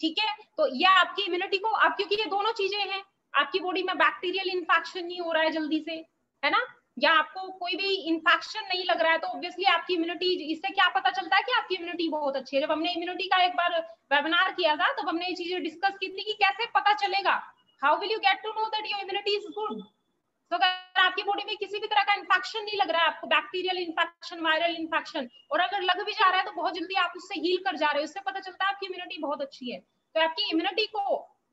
ठीक है। तो ये आपकी इम्यूनिटी को, अब क्योंकि ये दोनों चीजें हैं, आपकी बॉडी में बैक्टीरियल इन्फेक्शन नहीं हो रहा है जल्दी से, है ना, या आपको कोई भी इन्फेक्शन नहीं लग रहा है, तो ऑब्वियसली आपकी इम्यूनिटी, इससे क्या पता चलता है कि आपकी इम्यूनिटी बहुत अच्छी है। जब हमने इम्यूनिटी का एक बार वेबिनार किया था तब हमने ये चीजें डिस्कस की थी कि कैसे पता चलेगा, how will you get to know that your immunity is good. तो अगर आपकी बॉडी में किसी भी तरह का इन्फेक्शन नहीं लग रहा है आपको, बैक्टीरियल इन्फेक्शन, वायरल इन्फेक्शन, और अगर लग भी जा रहा है तो बहुत जल्दी आप उससे हील कर जा रहे हो, उससे पता चलता है आपकी इम्यूनिटी बहुत अच्छी है। तो आपकी इम्यूनिटी को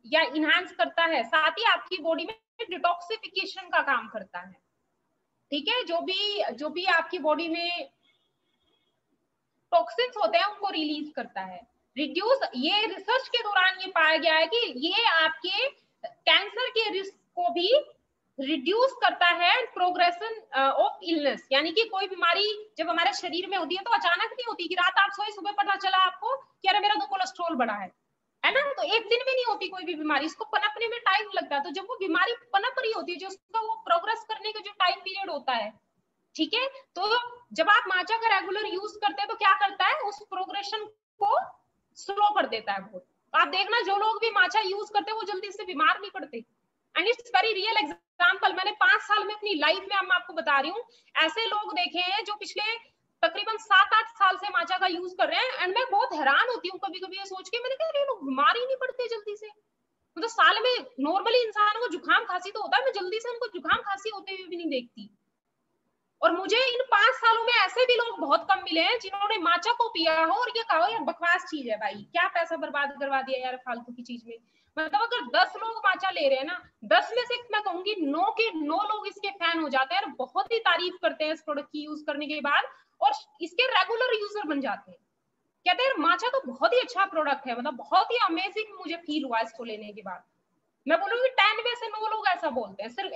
या इनहांस करता है, साथ ही आपकी बॉडी में डिटॉक्सिफिकेशन का काम करता है, ठीक है। जो भी आपकी बॉडी में टॉक्सिन्स होते हैं उनको रिलीज करता है, रिड्यूस। ये रिसर्च के दौरान ये पाया गया है कि ये आपके कैंसर के रिस्क को भी रिड्यूस करता है, प्रोग्रेशन ऑफ इलनेस, यानी कि कोई बीमारी जब हमारे शरीर में होती है तो अचानक नहीं होती कि रात आप सोए सुबह पता चला आपको कि अरे मेरा तो कोलेस्ट्रॉल बढ़ा है ना, तो एक दिन में नहीं होती कोई भी बीमारी, इसको पनपने में टाइम लगता है। तो जब वो बीमारी पनप रही होती है, जो उसका वो प्रोग्रेस करने का जो टाइम पीरियड होता है, ठीक है, तो जब आप माचा का रेगुलर यूज करते हैं तो क्या करता है, उस प्रोग्रेशन को स्लो कर देता है बहुत। आप देखना जो लोग भी माचा यूज करते हैं वो जल्दी से बीमार नहीं पड़ते, and it's very real example. मैंने 5 साल में अपनी लाइफ में, मैं आपको बता रही हूँ, ऐसे लोग देखे हैं जो पिछले तकरीबन 7-8 साल से माचा का यूज कर रहे हैं। एंड मैं बहुत हैरान होती हूँ कभी कभी ये सोच के, मैंने कहा ये लोग बीमार ही नहीं पड़ते जल्दी से। मतलब साल में नॉर्मली इंसान को जुकाम खांसी तो होता है, मैं जल्दी से उनको जुकाम खांसी होते हुए भी नहीं देखती। और मुझे इन 5 सालों में ऐसे भी लोग बहुत कम मिले हैं जिन्होंने माचा को पिया हो और ये कहा यार बकवास चीज है भाई, क्या पैसा बर्बाद करवा दिया यार फालतू की चीज में। मतलब अगर 10 लोग माचा ले रहे हैं ना, 10 में से मैं कहूंगी 9 के 9 लोग इसके फैन हो जाते हैं और बहुत ही तारीफ करते हैं इस प्रोडक्ट की यूज करने के बाद, और इसके रेगुलर यूजर बन जाते हैं। कहते हैं माचा तो बहुत ही अच्छा प्रोडक्ट है, मतलब बहुत ही अमेजिंग मुझे फील हुआ इसको लेने के बाद। मैं बोलूंगी 10 में से 9 लोग ऐसा बोलते हैं। सिर्फ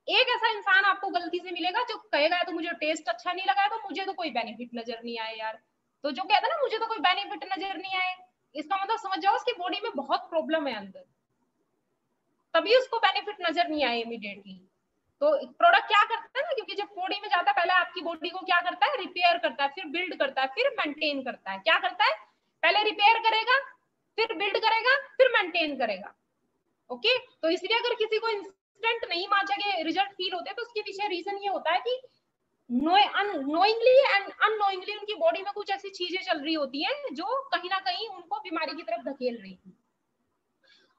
एक ऐसा इंसान आपको गलती से मिलेगा जो कहेगा तो मुझे टेस्ट अच्छा नहीं लगा, तो मुझे तो कोई बेनिफिट नजर नहीं आया यार। तो जो कहता है ना मुझे तो कोई बेनिफिट नजर नहीं आए, इसका मतलब समझ जाओ उसकी बॉडी में बहुत प्रॉब्लम है अंदर, तभी उसको बेनिफिट नजर नहीं आए इमीडिएटली। तो प्रोडक्ट क्या करता है ना, क्योंकि जब बॉडी में जाता है पहले आपकी बॉडी को क्या करता है, रिपेयर करता है, फिर बिल्ड करता है, फिर मेंटेन करता है। क्या करता है, पहले रिपेयर करेगा, फिर बिल्ड करेगा, फिर मेंटेन करेगा। ओके, तो इसलिए अगर किसी को इंस्टेंट नहीं माचा के रिजल्ट फील होते तो उसके पीछे रीजन ये होता है कि नोइंगली एंड अननोइंगली उनकी बॉडी में कुछ ऐसी चीजें चल रही होती हैं जो कहीं ना कहीं उनको बीमारी की तरफ धकेल रही थी।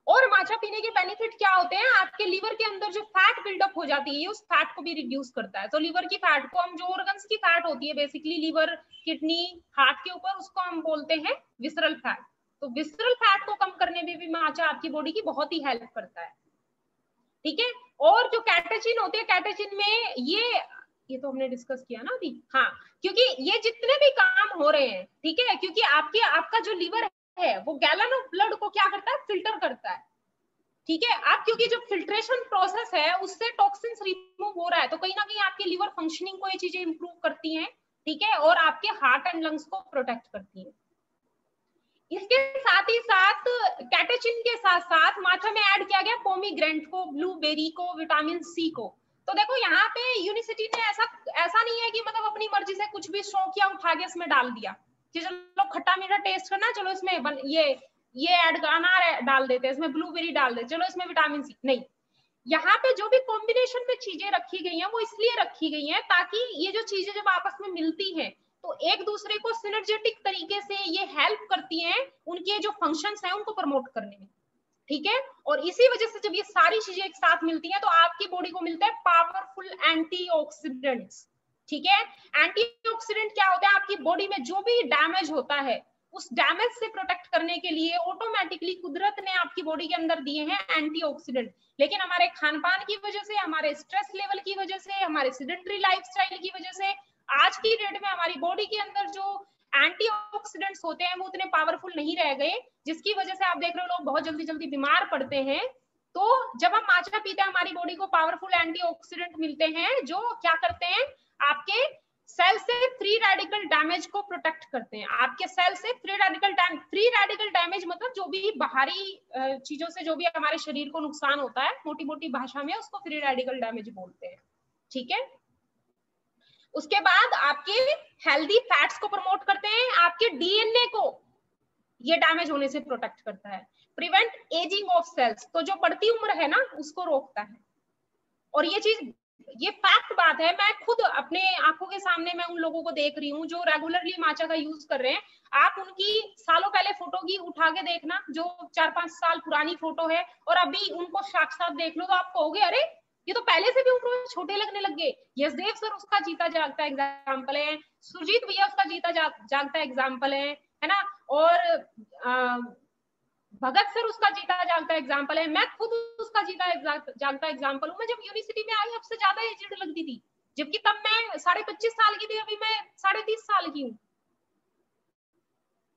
और माचा पीने के बेनिफिट क्या होते हैं, आपके लीवर के अंदर जो फैट बिल्डअप हो जाती है उस फैट को भी रिड्यूस करता है। तो लीवर की फैट को हम, जो ऑर्गन्स की फैट होती है बेसिकली लीवर, किडनी, हार्ट के ऊपर, उसको हम बोलते हैं विसरल फैट। तो विसरल फैट को कम करने में भी माचा आपकी बॉडी की बहुत ही हेल्प करता है। ठीक है, और जो कैटेचिन होते हैं, कैटेचिन में ये तो हमने डिस्कस किया ना अभी, हाँ, क्योंकि ये जितने भी काम हो रहे हैं, ठीक है, क्योंकि आपका जो लीवर है वो गैलन ऑफ ब्लड को क्या करता है, फिल्टर करता है। ठीक है, आप क्योंकि जो फिल्ट्रेशन प्रोसेस है उससे टॉक्सिन्स रिमूव हो रहा है, तो कहीं ना कहीं आपके लिवर फंक्शनिंग को ये चीजें इंप्रूव करती हैं। ठीक है, और आपके हार्ट एंड लंग्स को प्रोटेक्ट करती है। इसके साथ ही साथ कैटेचिन के साथ साथ माचा में ऐड किया गया पोमीग्रेनेट को, ब्लूबेरी को, विटामिन सी को। तो देखो यहाँ पे यूनिवर्सिटी ने ऐसा नहीं है कि मतलब अपनी मर्जी से कुछ भी शौकिया उठा के इसमें डाल दिया कि चलो खट्टा मीठा टेस्ट करना, चलो इसमें ये ऐड अनार डाल देते हैं, इसमें ब्लूबेरी डाल देते, चलो इसमें विटामिन सी। नहीं, यहाँ पे जो भी कॉम्बिनेशन में चीजें रखी गई हैं वो इसलिए रखी गई हैं ताकि ये जो चीजें जब आपस में मिलती हैं तो एक दूसरे को सिनर्जेटिक तरीके से ये हेल्प करती हैं उनके जो फंक्शंस हैं उनको प्रमोट करने में। ठीक है, और इसी वजह से जब ये सारी चीजें एक साथ मिलती हैं तो आपकी बॉडी को मिलता है पावरफुल एंटीऑक्सीडेंट्स। ठीक है, एंटीऑक्सीडेंट क्या होता है, आपकी बॉडी में जो भी डैमेज होता है उस डैमेज से प्रोटेक्ट करने के लिए ऑटोमेटिकली कुदरत ने आपकी बॉडी के अंदर दिए हैं एंटीऑक्सीडेंट। लेकिन हमारे खान पान की वजह से, हमारे स्ट्रेस लेवल की वजह से, हमारे सेडेंटरी लाइफस्टाइल की वजह से आज की डेट में हमारी बॉडी के अंदर जो एंटीऑक्सीडेंट्स होते हैं वो उतने पावरफुल नहीं रह गए, जिसकी वजह से आप देख रहे हो लोग बहुत जल्दी जल्दी बीमार पड़ते हैं। तो जब हम माचा पीते हैं हमारी बॉडी को पावरफुल एंटीऑक्सीडेंट मिलते हैं जो क्या करते हैं, आपके सेल से फ्री रेडिकल डैमेज को प्रोटेक्ट करते हैं। आपके सेल से फ्री रेडिकल डैमेज मतलब जो भी बाहरी चीजों से जो भी हमारे शरीर को नुकसान होता है, मोटी मोटी भाषा में उसको फ्री रेडिकल डैमेज बोलते हैं। ठीक है, उसके बाद आपके हेल्दी फैट्स को प्रमोट करते हैं, आपके डीएनए को ये डैमेज होने से प्रोटेक्ट करता है, प्रिवेंट एजिंग ऑफ सेल्स, तो जो बढ़ती उम्र है ना उसको रोकता है। और ये फैक्ट बात है, मैं खुद अपने आंखों के सामने मैं उन लोगों को देख रही हूँ जो रेगुलरली माचा का यूज कर रहे हैं। आप उनकी सालों पहले फोटो की उठा के देखना, जो 4-5 साल पुरानी फोटो है, और अभी उनको साक्षात देख लो तो आप कहोगे अरे ये तो पहले से भी उनको छोटे लगने लग गए। यशदेव सर उसका जीता जागता एग्जाम्पल है, सुरजीत भैया उसका जीता जागता एग्जाम्पल है ना, और भगत सर उसका जीता जागता एग्जाम्पल है, मैं खुद उसका जीता जागता एग्जाम्पल हूँ। मैं जब यूनिवर्सिटी में आई अब से ज्यादा एजड लगती थी, जबकि तब मैं 25.5 साल की थी, अभी मैं 30.5 साल की हूँ,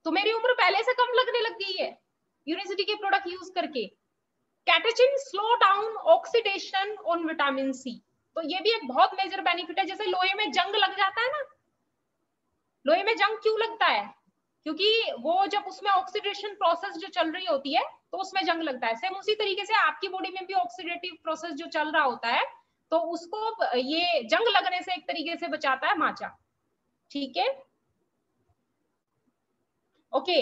तो मेरी उम्र पहले से कम लगने लग गई है यूनिवर्सिटी के प्रोडक्ट यूज करके। Catechin slow down oxidation on vitamin C, तो ये भी एक बहुत मेजर बेनिफिट है। जैसे लोहे में जंग लग जाता है ना, लोहे में जंग क्यों लगता है, क्योंकि वो जब उसमें ऑक्सीडेशन प्रोसेस जो चल रही होती है तो उसमें जंग लगता है। सेम उसी तरीके से आपकी बॉडी में भी ऑक्सीडेटिव प्रोसेस जो चल रहा होता है तो उसको ये जंग लगने से एक तरीके से बचाता है माचा। ठीक है, ओके,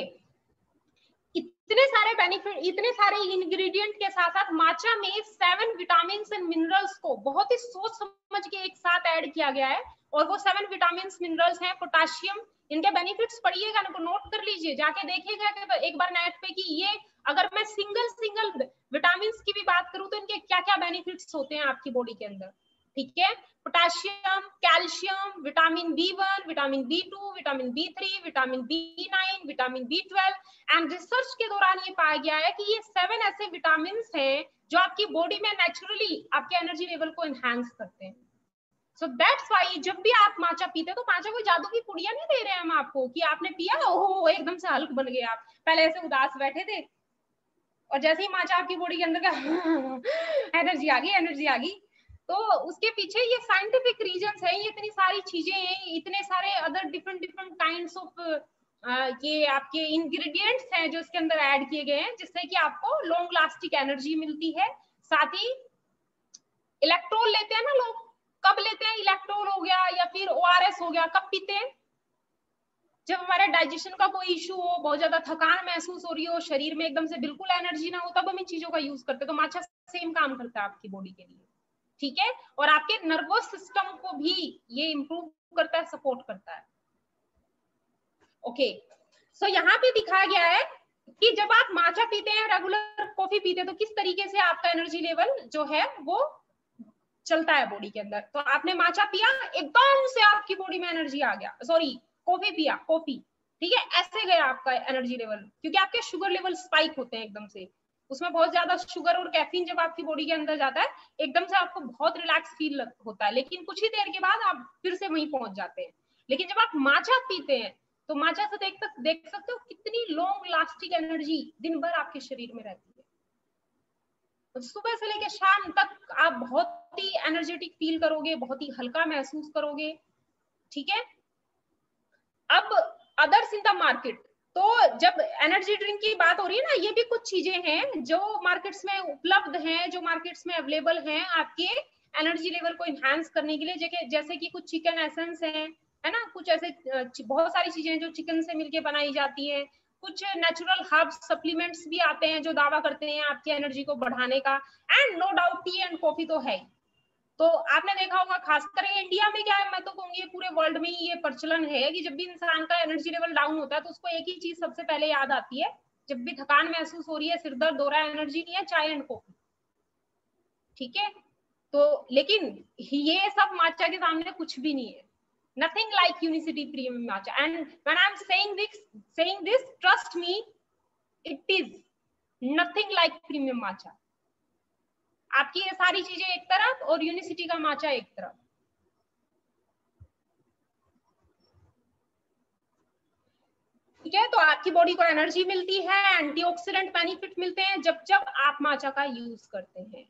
इतने इतने सारे बेनिफिट, इतने सारे इंग्रेडिएंट के साथ साथ माचा में 7 विटामिन एंड मिनरल्स को बहुत ही सोच समझ के एक साथ ऐड किया गया है। और वो 7 विटामिन मिनरल्स हैं पोटाशियम, इनके बेनिफिट्स पढ़िएगा, इनको नोट कर लीजिए, जाके देखिएगा एक बार नेट पे कि ये अगर मैं सिंगल विटामिन की भी बात करूं तो इनके क्या क्या बेनिफिट्स होते हैं आपकी बॉडी के अंदर। ठीक है, potassium, calcium, vitamin B1, vitamin B2, vitamin B3, vitamin B9, vitamin B12 and research के दौरान ये पाया गया है कि ये 7 ऐसे विटामिन हैं जो आपकी बॉडी में नेचुरली आपके एनर्जी लेवल को एनहांस करते हैं। सो दैट्स व्हाई जब भी आप माचा पीते तो माचा कोई जादू की पुड़िया नहीं दे रहे हैं हम आपको कि आपने पिया ओहो एकदम से हल्क बन गए आप, पहले ऐसे उदास बैठे थे और जैसे ही माचा आपकी बॉडी के अंदर का एनर्जी आ गई, एनर्जी आ गई। तो उसके पीछे ये साइंटिफिक रीजंस है, ये इतनी सारी चीजें हैं, इतने सारे अदर डिफरेंट काइंड्स ऑफ ये आपके इंग्रेडिएंट्स हैं जो इसके अंदर ऐड किए गए हैं जिससे कि आपको लॉन्ग लास्टिंग एनर्जी मिलती है। साथ ही इलेक्ट्रोल लेते हैं ना लोग, कब लेते हैं? इलेक्ट्रोल हो गया या फिर ORS हो गया, कब पीते हैं? जब हमारे डाइजेशन का कोई इशू हो, बहुत ज्यादा थकान महसूस हो रही हो, शरीर में एकदम से बिल्कुल एनर्जी ना हो, तब हम इन चीजों का यूज करते हैं। तो माचा सेम काम करता है आपकी बॉडी के लिए। ठीक है, और आपके नर्वस सिस्टम को भी ये इंप्रूव करता है, सपोर्ट करता है। ओके, सो यहाँ पे दिखाया गया है कि जब आप माचा पीते हैं, रेगुलर कॉफी पीते हैं, तो किस तरीके से आपका एनर्जी लेवल जो है वो चलता है बॉडी के अंदर। तो आपने माचा पिया, एकदम से आपकी बॉडी में एनर्जी आ गया, सॉरी कॉफी पिया, कॉफी, ठीक है, ऐसे गया आपका एनर्जी लेवल, क्योंकि आपके शुगर लेवल स्पाइक होते हैं एकदम से, उसमें बहुत ज्यादा शुगर और कैफीन जब आपकी बॉडी के अंदर जाता है एकदम से आपको बहुत रिलैक्स फील होता है, लेकिन कुछ ही देर के बाद आप फिर से वहीं पहुंच जाते हैं। लेकिन जब आप माचा पीते हैं तो माचा से देख सकते हो कितनी लॉन्ग लास्टिंग एनर्जी दिन भर आपके शरीर में रहती है। तो सुबह से लेकर शाम तक आप बहुत ही एनर्जेटिक फील करोगे, बहुत ही हल्का महसूस करोगे। ठीक है, अब अदर्स इन द मार्केट, तो जब एनर्जी ड्रिंक की बात हो रही है ना, ये भी कुछ चीजें हैं जो मार्केट्स में उपलब्ध हैं, जो मार्केट्स में अवेलेबल हैं आपके एनर्जी लेवल को इनहांस करने के लिए, जैसे कि कुछ चिकन एसेंस है ना, कुछ ऐसे बहुत सारी चीजें जो चिकन से मिलके बनाई जाती है, कुछ नेचुरल हर्ब्स सप्लीमेंट्स भी आते हैं जो दावा करते हैं आपकी एनर्जी को बढ़ाने का, and no doubt tea and coffee तो है। तो आपने देखा होगा, खासकर इंडिया में क्या है, मैं तो कहूंगी पूरे वर्ल्ड में ही ये प्रचलन है कि जब भी इंसान का एनर्जी लेवल डाउन होता है तो उसको एक ही चीज सबसे पहले याद आती है, जब भी थकान महसूस हो रही है, सिर दर्द हो रहा है, एनर्जी नहीं है, चाय एंड कॉफी। ठीक है, तो लेकिन ये सब माचा के सामने कुछ भी नहीं है। Nothing like Unicity Premium Matcha. And when I'm saying this, trust me, it is nothing like Premium Matcha. आपकी ये सारी चीजें एक तरफ और यूनिसिटी का माचा एक तरफ। ठीक है, तो आपकी बॉडी को एनर्जी मिलती है, एंटीऑक्सीडेंट बेनिफिट मिलते हैं जब आप माचा का यूज करते हैं।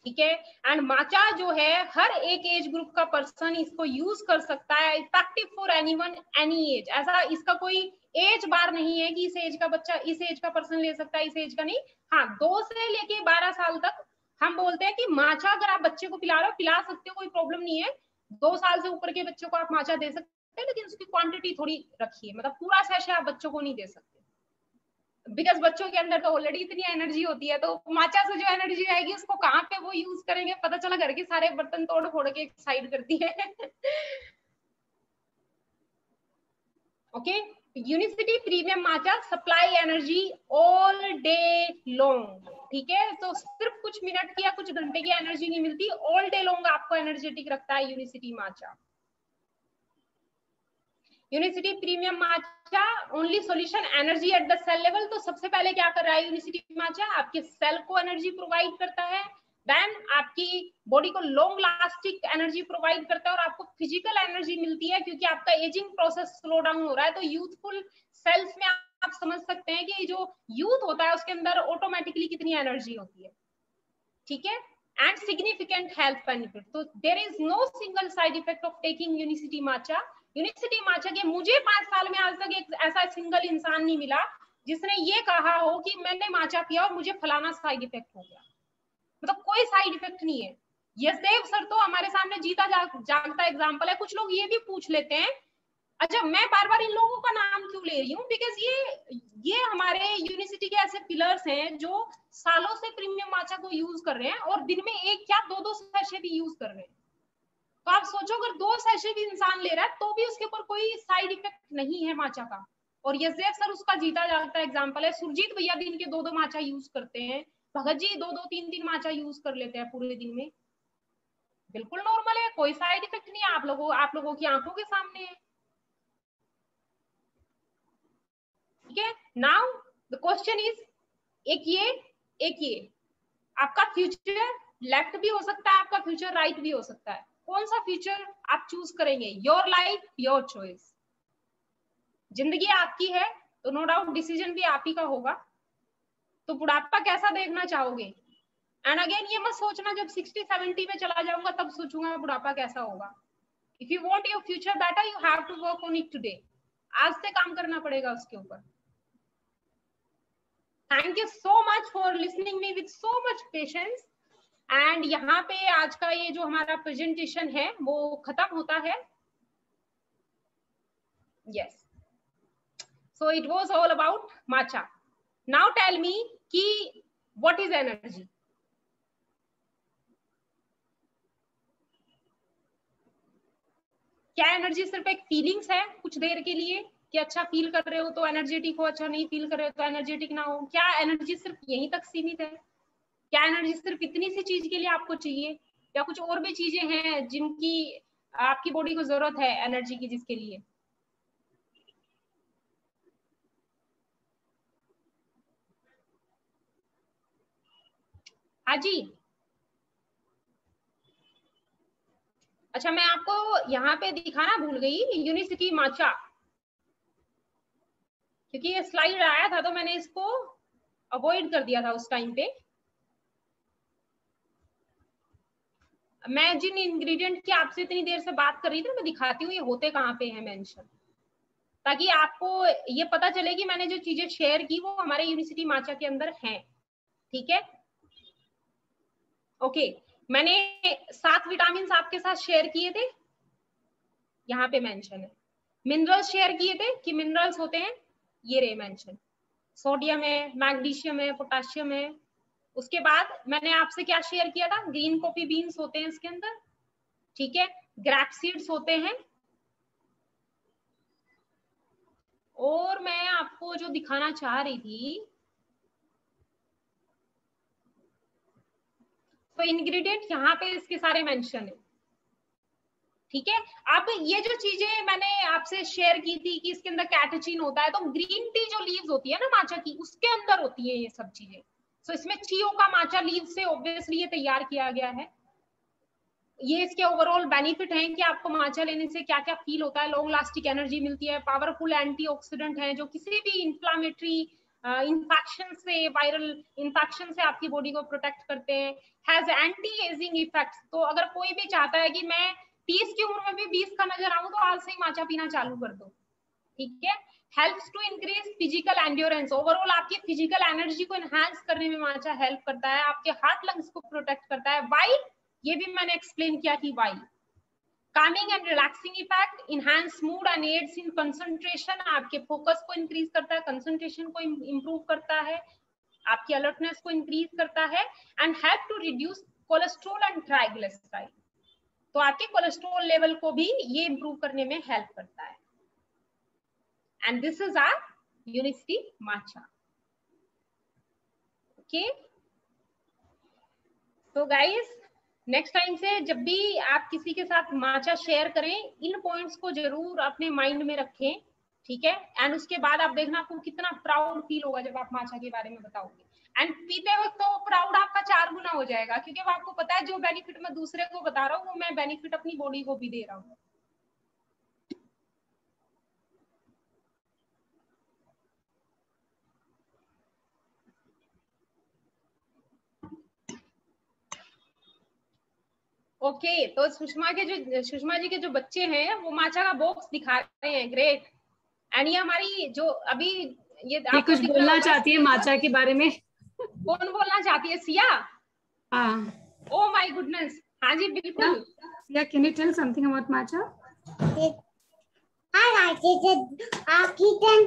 ठीक है, एंड माचा जो है हर एक एज ग्रुप का पर्सन इसको यूज कर सकता है, effective for anyone any as. ऐसा इसका कोई एज बार नहीं है कि इस एज का बच्चा, इस एज का पर्सन ले सकता है, इस एज का नहीं। हाँ, 2 से लेके 12 साल तक हम बोलते हैं कि माचा अगर आप बच्चे को पिला रहे हो, पिला सकते हो, कोई प्रॉब्लम नहीं है। 2 साल से ऊपर के बच्चों को आप माचा दे सकते हैं, लेकिन उसकी क्वांटिटी थोड़ी रखिए, मतलब पूरा सैशे आप बच्चों को नहीं दे सकते, बिकॉज बच्चों के अंदर तो ऑलरेडी इतनी एनर्जी होती है, तो माचा से जो एनर्जी आएगी उसको कहाँ पे वो यूज करेंगे, पता चला घर के सारे बर्तन तोड़ फोड़ के साइड करती है। Okay, Unicity premium matcha supply energy all day long. ठीक है, तो सिर्फ कुछ मिनट की या कुछ घंटे की एनर्जी नहीं मिलती, ऑल डे लॉन्ग आपको एनर्जेटिक रखता है Unicity matcha. Unicity premium matcha only solution energy at the cell level. तो सबसे पहले क्या कर रहा है यूनिसिटी माचा, आपके सेल को एनर्जी प्रोवाइड करता है, देन आपकी बॉडी को लॉन्ग लास्टिंग एनर्जी प्रोवाइड करता है, और आपको फिजिकल एनर्जी मिलती है क्योंकि आपका एजिंग प्रोसेस स्लो डाउन हो रहा है। तो यूथफुल सेल्स में आप समझ सकते हैं कि जो यूथ होता है उसके अंदर ऑटोमेटिकली कितनी एनर्जी होती है। ठीक है, एंड सिग्निफिकेंट हेल्थ बेनिफिट। तो there is no single side effect of taking Unicity matcha. Unicity matcha के मुझे 5 साल में आज तक एक ऐसा सिंगल इंसान नहीं मिला जिसने ये कहा हो कि मैंने माचा पिया और मुझे फलाना साइड इफेक्ट हो गया, मतलब कोई साइड इफेक्ट नहीं है। यशदेव सर तो हमारे सामने जीता जागता एग्जांपल है। कुछ लोग ये भी पूछ लेते हैं अच्छा, मैं बार बार इन लोगों का नाम क्यों ले रही हूँ, बिकॉज ये हमारे यूनिवर्सिटी के ऐसे पिलर्स हैं जो सालों से प्रीमियम माचा को यूज कर रहे हैं और दिन में एक क्या दो सैशे भी यूज कर रहे हैं। तो आप सोचो अगर 2 सैशे भी इंसान ले रहा है तो भी उसके ऊपर कोई साइड इफेक्ट नहीं है माचा का। और यशदेव सर उसका जीता जागता एग्जाम्पल है। सुरजीत भैया दिन के 2 माचा यूज करते हैं। भगत जी 2-3 माचा यूज कर लेते हैं पूरे दिन में। बिल्कुल नॉर्मल है, कोई साइड इफेक्ट नहीं है। आप लोगों की आंखों के सामने है। ठीक है, नाउ द क्वेश्चन इज, एक ये आपका फ्यूचर लेफ्ट भी हो सकता है, आपका फ्यूचर राइट भी हो सकता है। कौन सा फ्यूचर आप चूज करेंगे? Your life your choice. जिंदगी आपकी है तो नो डाउट डिसीजन भी आप ही का होगा। तो बुढ़ापा कैसा देखना चाहोगे? एंड अगेन ये मत सोचना जब 60-70 में चला जाऊंगा तब सोचूंगा बुढ़ापा कैसा होगा। If you want your future better you have to work on it today. आज से काम करना पड़ेगा उसके ऊपर। Thank you so much for listening me with so much patience. And यहाँ पे आज का ये जो हमारा प्रेजेंटेशन है वो खत्म होता है। Yes, so it was all about matcha. Now tell me कि व्हाट इज एनर्जी? क्या एनर्जी सिर्फ एक फीलिंग्स है कुछ देर के लिए कि अच्छा फील कर रहे हो तो एनर्जेटिक हो, अच्छा नहीं फील कर रहे हो तो एनर्जेटिक ना हो? क्या एनर्जी सिर्फ यहीं तक सीमित है? क्या एनर्जी सिर्फ इतनी सी चीज के लिए आपको चाहिए, या कुछ और भी चीजें हैं जिनकी आपकी बॉडी को जरूरत है एनर्जी की, जिसके लिए? हाँ जी। अच्छा, मैं आपको यहाँ पे दिखाना भूल गई यूनिवर्सिटी माचा, क्योंकि ये स्लाइड आया था तो मैंने इसको अवॉइड कर दिया था उस टाइम पे। मैं जिन इंग्रेडिएंट की आपसे इतनी देर से बात कर रही थी मैं दिखाती हूँ ये होते कहाँ पे है मेंशन, ताकि आपको ये पता चले कि मैंने जो चीजें शेयर की वो हमारे यूनिवर्सिटी माचा के अंदर हैं। ठीक है, ओके। मैंने 7 विटामिन आपके साथ शेयर किए थे, यहाँ पे मेंशन है। मिनरल्स शेयर किए थे कि मिनरल्स होते हैं, ये रे मेंशन। सोडियम है, मैग्नीशियम है, पोटेशियम है। उसके बाद मैंने आपसे क्या शेयर किया था? ग्रीन कॉफी बीन्स होते हैं इसके अंदर। ठीक है, ग्रैप सीड्स होते हैं। और मैं आपको जो दिखाना चाह रही थी, तो इंग्रेडिएंट यहाँ पे इसके सारे मेंशन है। ठीक है, अब ये जो चीजें मैंने आपसे शेयर की थी कि इसके अंदर कैटेचिन होता है, तो ग्रीन टी जो लीव्स होती है ना माचा की, उसके अंदर होती है ये सब चीजें। सो इसमें चियो का माचा लीव से ऑब्वियसली ये तैयार किया गया है। ये इसके ओवरऑल बेनिफिट हैं कि आपको माचा लेने से क्या क्या फील होता है। लॉन्ग लास्टिंग एनर्जी मिलती है, पावरफुल एंटीऑक्सीडेंट है जो किसी भी इंफ्लामेटरी इन्फेक्शन से, वायरल इन्फेक्शन से आपकी बॉडी को प्रोटेक्ट करते हैं। Has anti ageing effects. तो अगर कोई भी चाहता है कि मैं 30 की उम्र में भी 20 का नजर आऊं तो आज से ही माचा पीना चालू कर दो। ठीक है, helps to increase physical endurance. Overall आपकी फिजिकल एनर्जी को एनहांस करने में माचा हेल्प करता है। आपके हार्ट लंग्स को प्रोटेक्ट करता है। वाई? ये भी मैंने एक्सप्लेन किया कि Y. calming and relaxing effect, enhance mood and aids in concentration। आपके फोकस को इंक्रीज करता है, कंसंट्रेशन को इंप्रूव करता है, आपकी अलर्टनेस को इंक्रीज करता है। And help to reduce cholesterol and triglyceride. तो आपके कोलेस्ट्रॉल लेवल को भी ये इंप्रूव करने में हेल्प करता है। And this is our university matcha. Okay, तो गाइस नेक्स्ट टाइम से जब भी आप किसी के साथ माचा शेयर करें, इन पॉइंट्स को जरूर अपने माइंड में रखें। ठीक है, एंड उसके बाद आप देखना आपको कितना प्राउड फील होगा जब आप माचा के बारे में बताओगे। एंड पीते वक्त तो प्राउड आपका 4 गुना हो जाएगा, क्योंकि वो आपको पता है जो बेनिफिट मैं दूसरे को बता रहा हूँ वो मैं बेनिफिट अपनी बॉडी को भी दे रहा हूँ। ओके, तो सुषमा जी के जो बच्चे हैं वो माचा का बॉक्स दिखा रहे हैं। ग्रेट। एंड ये हमारी जो अभी ये कुछ बोलना चाहती है माचा के बारे में। कौन बोलना चाहती है? सिया? हाँ। ओह माय गुडनेस, हाँ जी बिल्कुल। Siya, can you tell something about matcha? I like it. I can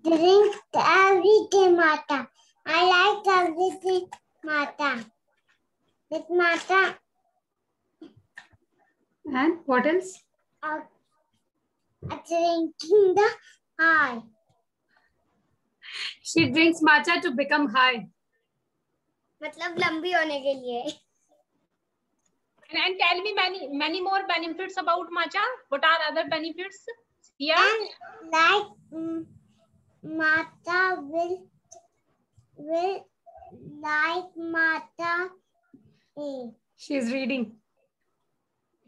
drink every day, Mata. I like everything, Mata. With Mata. And what else? Drinking the high. She drinks matcha to become high. मतलब लंबी होने के लिए. And tell me many more benefits about matcha. What are other benefits? Yeah. And like matcha will like matcha. She's reading.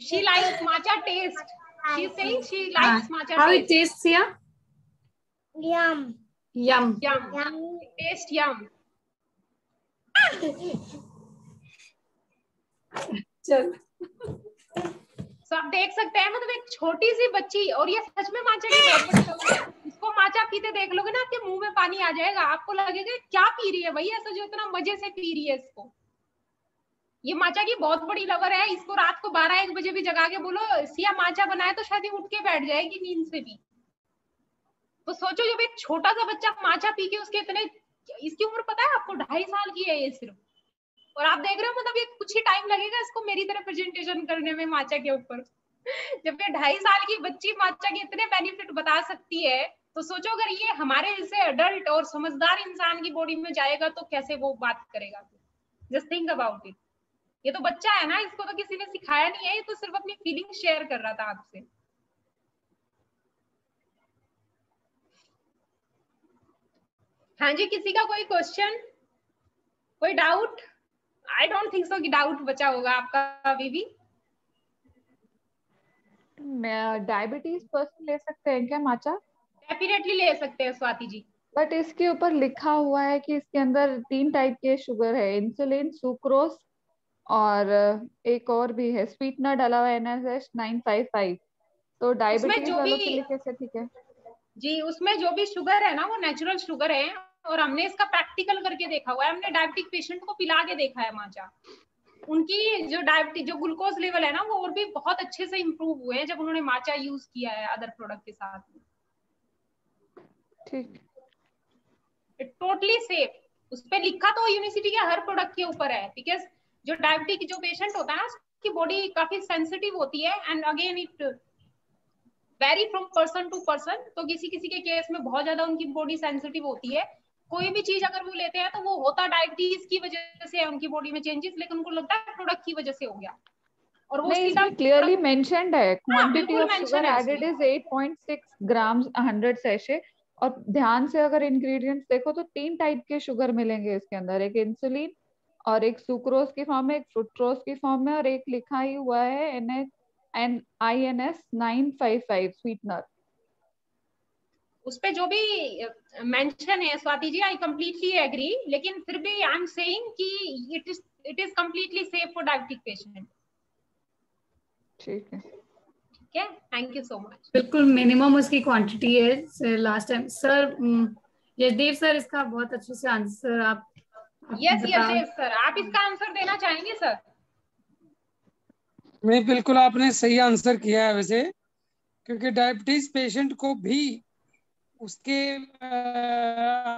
She likes matcha taste. She's saying she likes matcha How taste. it tastes, yeah? Yum. Yum. Yum. Yum. Taste yum. चल. So आप देख सकते हैं, मतलब एक छोटी सी बच्ची, और ये सच में माचा की बहुत बड़ी लवर है. इसको माचा पीते देख लोगे ना, आपके मुंह में पानी आ जाएगा. आपको लगेगा क्या पी रही है भाई, ऐसा जो इतना मजे से पी रही है. इसको ये माचा की बहुत बड़ी लवर है. इसको रात को 12-1 बजे भी जगा के बोलो सिया माचा बनाए तो शायद उठ के बैठ जाएगी नींद से भी. तो सोचो जब एक छोटा सा बच्चा माचा पी के उसके इतने, इसकी उम्र पता है आपको 2.5 साल की है ये सिर्फ. और आप देख रहे हो मतलब ये कुछ ही टाइम लगेगा इसको मेरी तरह प्रेजेंटेशन करने में माचा के ऊपर. जब ये 2.5 साल की बच्ची माचा के इतने बेनिफिट बता सकती है, तो सोचो अगर ये हमारे जैसे अडल्ट और समझदार इंसान की बॉडी में जाएगा तो कैसे वो बात करेगा. Just think about it. ये तो बच्चा है ना, इसको तो किसी ने सिखाया नहीं है, ये तो सिर्फ अपनी फीलिंग शेयर कर रहा था आपसे. हाँ जी, किसी का कोई क्वेश्चन, कोई doubt? I don't think so कि डाउट बचा होगा आपका अभी भी. डायबिटीज पर्सन ले सकते हैं क्या माचा? डेफिनेटली ले सकते हैं स्वाति जी. बट इसके ऊपर लिखा हुआ है कि इसके अंदर 3 टाइप के शुगर है, इंसुलिन, सुक्रोज और एक और भी है स्वीटनर डाला हुआ है NaSH 955. तो डायबिटीज वालों के लिए कैसे ठीक है जी? उसमें जो भी शुगर है ना वो नेचुरल शुगर है, और हमने इसका प्रैक्टिकल करके देखा हुआ है. हमने डायबिटिक पेशेंट को पिला के देखा है माचा. उनकी जो ग्लूकोज लेवल है ना वो और भी बहुत अच्छे से इम्प्रूव हुए हैं जब उन्होंने माचा यूज किया है अदर प्रोडक्ट के साथ. ठीक. It totally safe. उस पे लिखा तो यूनिवर्सिटी के हर प्रोडक्ट के ऊपर है, बिकॉज जो डायबिटिक जो पेशेंट होता है ना उसकी बॉडी काफी सेंसिटिव होती है. And again it vary from person to person. तो किसी किसी के केस में बहुत ज्यादा उनकी बॉडी सेंसिटिव होती है. कोई भी चीज अगर वो लेते हैं तो वो होता डायबिटीज की वजह से है उनकी बॉडी में चेंजेस, लेकिन उनको लगता है प्रोडक्ट की वजह से हो गया. और वो नहीं, क्लियरली मेंशन्ड है quantity of sugar added is 8.6 grams 100 sachet. और ध्यान से अगर इंग्रेडिएंट्स देखो तो 3 टाइप के शुगर मिलेंगे इसके अंदर, एक इंसुलिन और एक सुक्रोज की फॉर्म में, एक फ्रुक्टोज की फॉर्म में, और एक लिखा ही हुआ है INS 955 स्वीटनर. उस पे जो भी मेंशन है Swati ji, I completely agree, लेकिन फिर भी आई एम सेइंग कि it is completely safe for diabetic patient. ठीक है. ठीक है, थैंक यू सो मच. बिल्कुल मिनिमम उसकी क्वांटिटी है. Last time sir Yashdev sir इसका बहुत अच्छे से आंसर आप यस यशदेव सर, आप इसका आंसर देना चाहेंगे सर? नहीं, बिल्कुल आपने सही आंसर किया है वैसे, क्योंकि डायबिटीज पेशेंट को भी उसके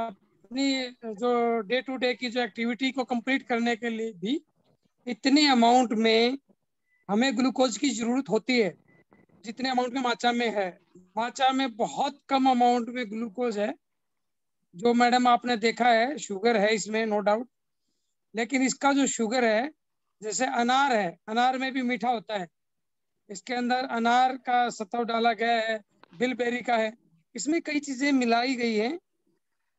अपनी जो डे टू डे की जो एक्टिविटी को कंप्लीट करने के लिए भी इतनी अमाउंट में हमें ग्लूकोज की जरूरत होती है जितने अमाउंट में माचा में है. माचा में बहुत कम अमाउंट में ग्लूकोज है, जो मैडम आपने देखा है शुगर है इसमें नो डाउट, लेकिन इसका जो शुगर है, जैसे अनार है, अनार में भी मीठा होता है, इसके अंदर अनार का सत्व डाला गया है, बिलबेरी का है, इसमें कई चीजें मिलाई गई हैं,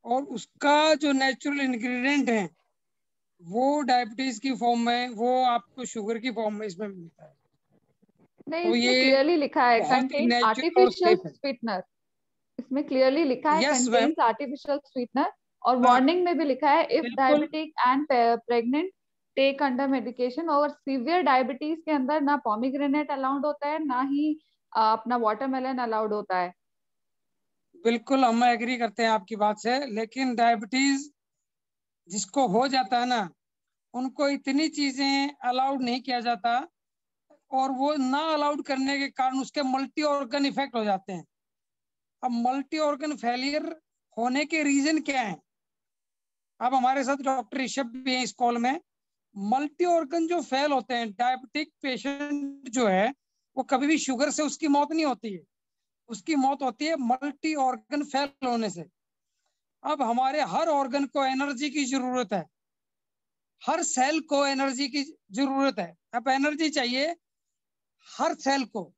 और उसका जो नेचुरल इंग्रेडिएंट है वो डायबिटीज की फॉर्म में, वो आपको शुगर की फॉर्म में इसमें मिलता है. नहीं, तो इसमें ये क्लियरली लिखा है बहुत ही कंटेन्स natural और आर्टिफिशियल safe है. स्वीटनर. इसमें क्लियरली लिखा है Yes, कंटेन्स आर्टिफिशियल स्वीटनर. और हाँ, वार्निंग में भी लिखा है इफ बिल्कुल. Diabetic and pregnant take under medication. और सीवियर डायबिटीज के अंदर ना पोमीग्रेनेट अलाउड होता है, ना ही अपना वाटरमेलन अलाउड होता है. बिल्कुल हम एग्री करते हैं आपकी बात से, लेकिन डायबिटीज जिसको हो जाता है ना, उनको इतनी चीजें अलाउड नहीं किया जाता. और वो ना अलाउड करने के कारण उसके मल्टी ऑर्गन इफेक्ट हो जाते हैं। अब मल्टी ऑर्गन फेलियर होने के रीजन क्या है? अब हमारे साथ डॉक्टर ऋषभ भी है इस कॉल में। मल्टी ऑर्गन जो फेल होते हैं, डायबिटिक पेशेंट जो है वो कभी भी शुगर से उसकी मौत नहीं होती है, उसकी मौत होती है मल्टी ऑर्गन फेल होने से। अब हमारे हर ऑर्गन को एनर्जी की जरूरत है, हर सेल को एनर्जी की जरूरत है। अब एनर्जी चाहिए हर सेल को।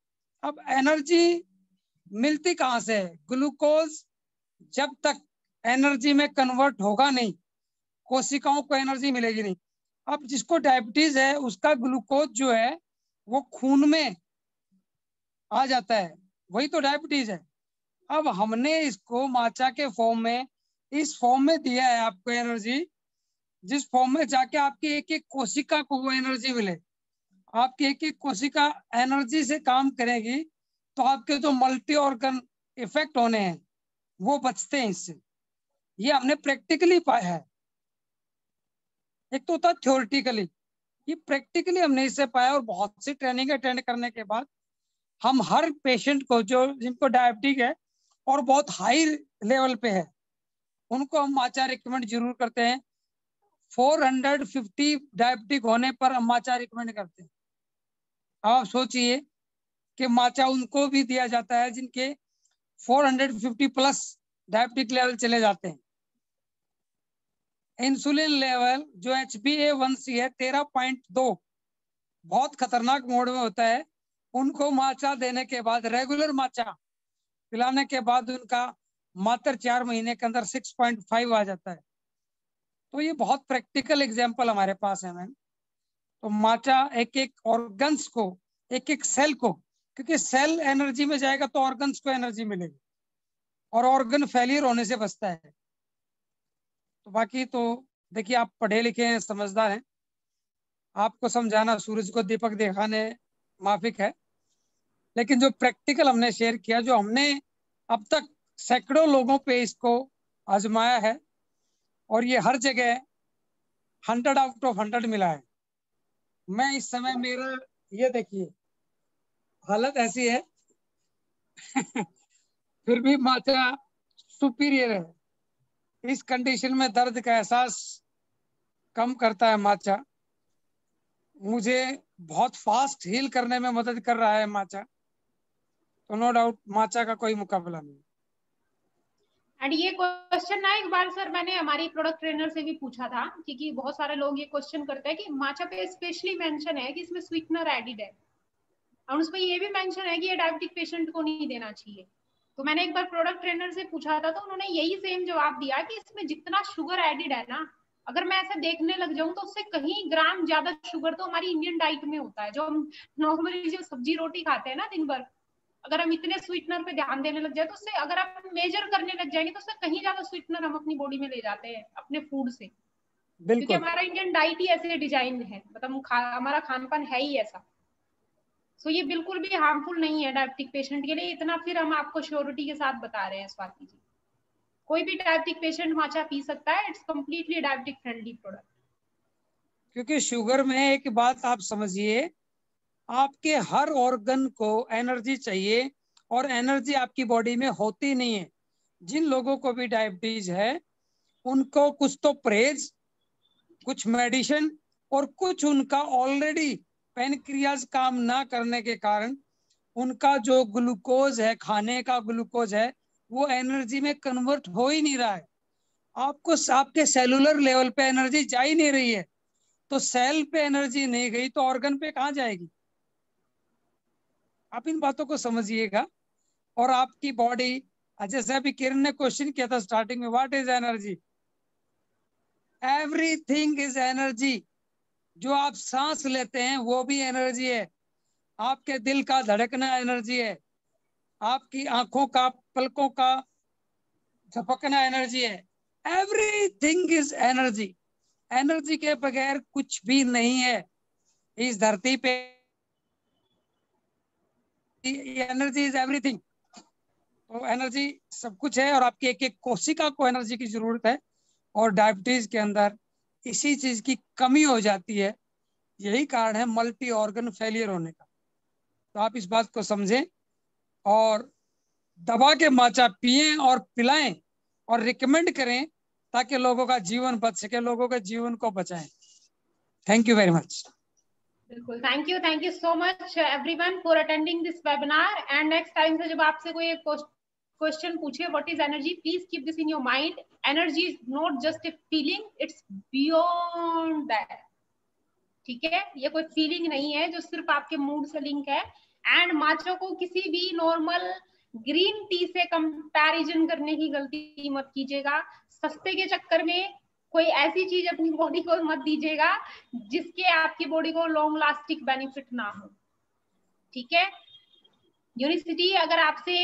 अब एनर्जी मिलती कहाँ से है? ग्लूकोज जब तक एनर्जी में कन्वर्ट होगा नहीं, कोशिकाओं को एनर्जी मिलेगी नहीं। अब जिसको डायबिटीज है उसका ग्लूकोज जो है वो खून में आ जाता है, वही तो डायबिटीज है। अब हमने इसको माचा के फॉर्म में, इस फॉर्म में दिया है आपको एनर्जी, जिस फॉर्म में जाके आपकी एक एक कोशिका को वो एनर्जी मिले। आपकी एक एक कोशिका एनर्जी से काम करेगी तो आपके जो मल्टी ऑर्गन इफेक्ट होने हैं वो बचते हैं इससे। ये हमने प्रैक्टिकली पाया है। एक तो होता है थ्योरेटिकली, ये प्रैक्टिकली हमने इससे पाया। और बहुत सी ट्रेनिंग अटेंड करने के बाद हम हर पेशेंट को जो जिनको डायबिटिक है और बहुत हाई लेवल पे है उनको हम माचा रिकमेंड जरूर करते हैं। 450 डायबिटिक होने पर हम माचा रिकमेंड करते हैं। आप सोचिए कि माचा उनको भी दिया जाता है जिनके 450 प्लस डायबिटिक लेवल चले जाते हैं। इंसुलिन लेवल जो HbA1c है 13.2, बहुत खतरनाक मोड में होता है। उनको माचा देने के बाद, रेगुलर माचा पिलाने के बाद उनका मात्र 4 महीने के अंदर 6.5 आ जाता है। तो ये बहुत प्रैक्टिकल एग्जाम्पल हमारे पास है मैम। तो माचा एक एक ऑर्गन्स को, एक एक सेल को, क्योंकि सेल एनर्जी में जाएगा तो ऑर्गन्स को एनर्जी मिलेगी और ऑर्गन फेलियर होने से बचता है। तो बाकी तो देखिए, आप पढ़े लिखे हैं, समझदार हैं, आपको समझाना सूरज को दीपक दिखाने माफिक है। लेकिन जो प्रैक्टिकल हमने शेयर किया, जो हमने अब तक सैकड़ों लोगों पे इसको आजमाया है और ये हर जगह 100 आउट ऑफ 100 मिला है। मैं इस समय, मेरा ये देखिए हालत ऐसी है फिर भी माचा सुपीरियर है। इस कंडीशन में दर्द का एहसास कम करता है माचा। मुझे बहुत फास्ट हील करने में मदद कर रहा है माचा। तो नो डाउट माचा का कोई मुकाबला नहीं। एंड ये क्वेश्चन ना एक बार सर मैंने हमारी प्रोडक्ट ट्रेनर से भी पूछा था, क्योंकि बहुत सारे लोग ये क्वेश्चन करते हैं कि माचा पे स्पेशली मेंशन है कि इसमें स्वीटनर एडिड है और उसमें ये भी मेंशन है कि ये डायबिटिक पेशेंट को नहीं देना चाहिए। तो मैंने एक बार प्रोडक्ट ट्रेनर से पूछा था तो उन्होंने यही सेम जवाब दिया कि इसमें जितना शुगर एडिड है ना, अगर मैं ऐसा देखने लग जाऊं तो उससे कहीं ग्राम ज्यादा शुगर तो हमारी इंडियन डाइट में होता है। जो हम नॉर्मली जो सब्जी रोटी खाते हैं ना दिन भर, अगर हम इतने स्वीटनर पे ध्यान देने लग जाए तो उससे, अगर आप मेजर करने लग जाएंगे तो उससे कहीं ज्यादा स्वीटनर हम अपनी बॉडी में ले जाते हैं अपने फूड से, क्योंकि हमारा इंडियन डाइट ही ऐसे डिजाइन है, मतलब हमारा खान पान है ही ऐसा। सो ये बिल्कुल भी हार्मफुल नहीं है डायबिटिक पेशेंट के लिए। इतना फिर हम आपको श्योरिटी के साथ बता रहे हैं स्वाति जी, कोई भी डायबिटिक पेशेंट माचा पी सकता है। It's completely diabetic friendly product. क्योंकि शुगर में एक बात आप समझिए, आपके हर ऑर्गन को एनर्जी चाहिए और एनर्जी आपकी बॉडी में होती नहीं है। जिन लोगों को भी डायबिटीज है उनको कुछ तो परहेज, कुछ मेडिसिन और कुछ उनका ऑलरेडी पैनक्रियाज काम ना करने के कारण उनका जो ग्लूकोज है, खाने का ग्लूकोज है, वो एनर्जी में कन्वर्ट हो ही नहीं रहा है। आपको आपके सेलुलर लेवल पे एनर्जी जा ही नहीं रही है। तो सेल पे एनर्जी नहीं गई तो ऑर्गन पे कहाँ जाएगी? आप इन बातों को समझिएगा। और आपकी बॉडी, जैसे अभी किरण ने क्वेश्चन किया था स्टार्टिंग में, what is energy? Everything is energy. जो आप सांस लेते हैं वो भी एनर्जी है। आपके दिल का धड़कना एनर्जी है। आपकी आंखों का, पलकों का झपकना एनर्जी है। Everything is energy. एनर्जी के बगैर कुछ भी नहीं है इस धरती पे। Energy is everything. तो एनर्जी सब कुछ है और आपकी एक एक कोशिका को एनर्जी की जरूरत है। और डायबिटीज के अंदर इसी चीज की कमी हो जाती है। यही कारण है मल्टी ऑर्गन फेलियर होने का। तो आप इस बात को समझें और दबा के माचा पिएं और पिलाएं और रिकमेंड करें ताकि लोगों का जीवन बच सके, लोगों के जीवन को बचाएं। Thank you very much. बिल्कुल, thank you so much everyone for attending this webinar. And next time से जब आपसे कोई एक क्वेश्चन पूछे what is energy, please keep this in your mind. Energy is not just a feeling, it's beyond that. ठीक है, ये कोई फीलिंग नहीं है जो सिर्फ आपके मूड से लिंक है। एंड माचा को किसी भी नॉर्मल ग्रीन टी से कंपैरिजन करने की गलती मत कीजिएगा। सस्ते के चक्कर में कोई ऐसी चीज अपनी बॉडी को मत दीजिएगा जिसके आपकी बॉडी को लॉन्ग लास्टिंग बेनिफिट ना हो। ठीक है, यूनिसिटी अगर आपसे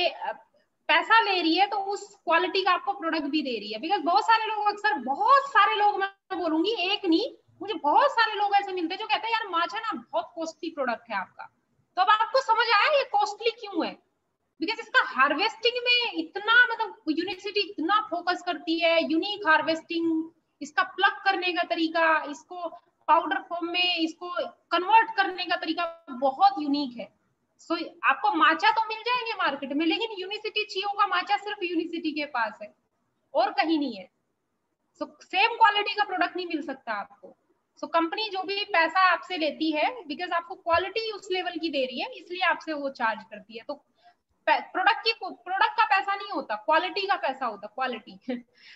पैसा ले रही है तो उस क्वालिटी का आपको प्रोडक्ट भी दे रही है। बिकॉज बहुत सारे लोग, अक्सर बहुत सारे लोग, मैं बोलूंगी एक नहीं, मुझे बहुत सारे लोग ऐसे मिलते हैं जो कहते हैं यार माचा ना बहुत कॉस्टली प्रोडक्ट है आपका। तो अब आपको समझ आया ये कॉस्टली क्यों है? बिकॉज इसका हार्वेस्टिंग में इतना, मतलब यूनिसिटी इतना फोकस करती है, यूनिक हार्वेस्टिंग, इसका प्लग करने का तरीका, इसको पाउडर फॉर्म में इसको कन्वर्ट करने का तरीका बहुत यूनिक है। सो आपको माचा तो मिल जाएंगे मार्केट में, लेकिन यूनिसिटी चियो का माचा सिर्फ यूनिसिटी के पास है और कहीं नहीं है। सो सेम क्वालिटी का प्रोडक्ट नहीं मिल सकता आपको। सो कंपनी जो भी पैसा आपसे लेती है, बिकॉज आपको क्वालिटी उस लेवल की दे रही है, इसलिए आपसे वो चार्ज करती है। तो प्रोडक्ट का पैसा नहीं होता, क्वालिटी का पैसा होता, क्वालिटी।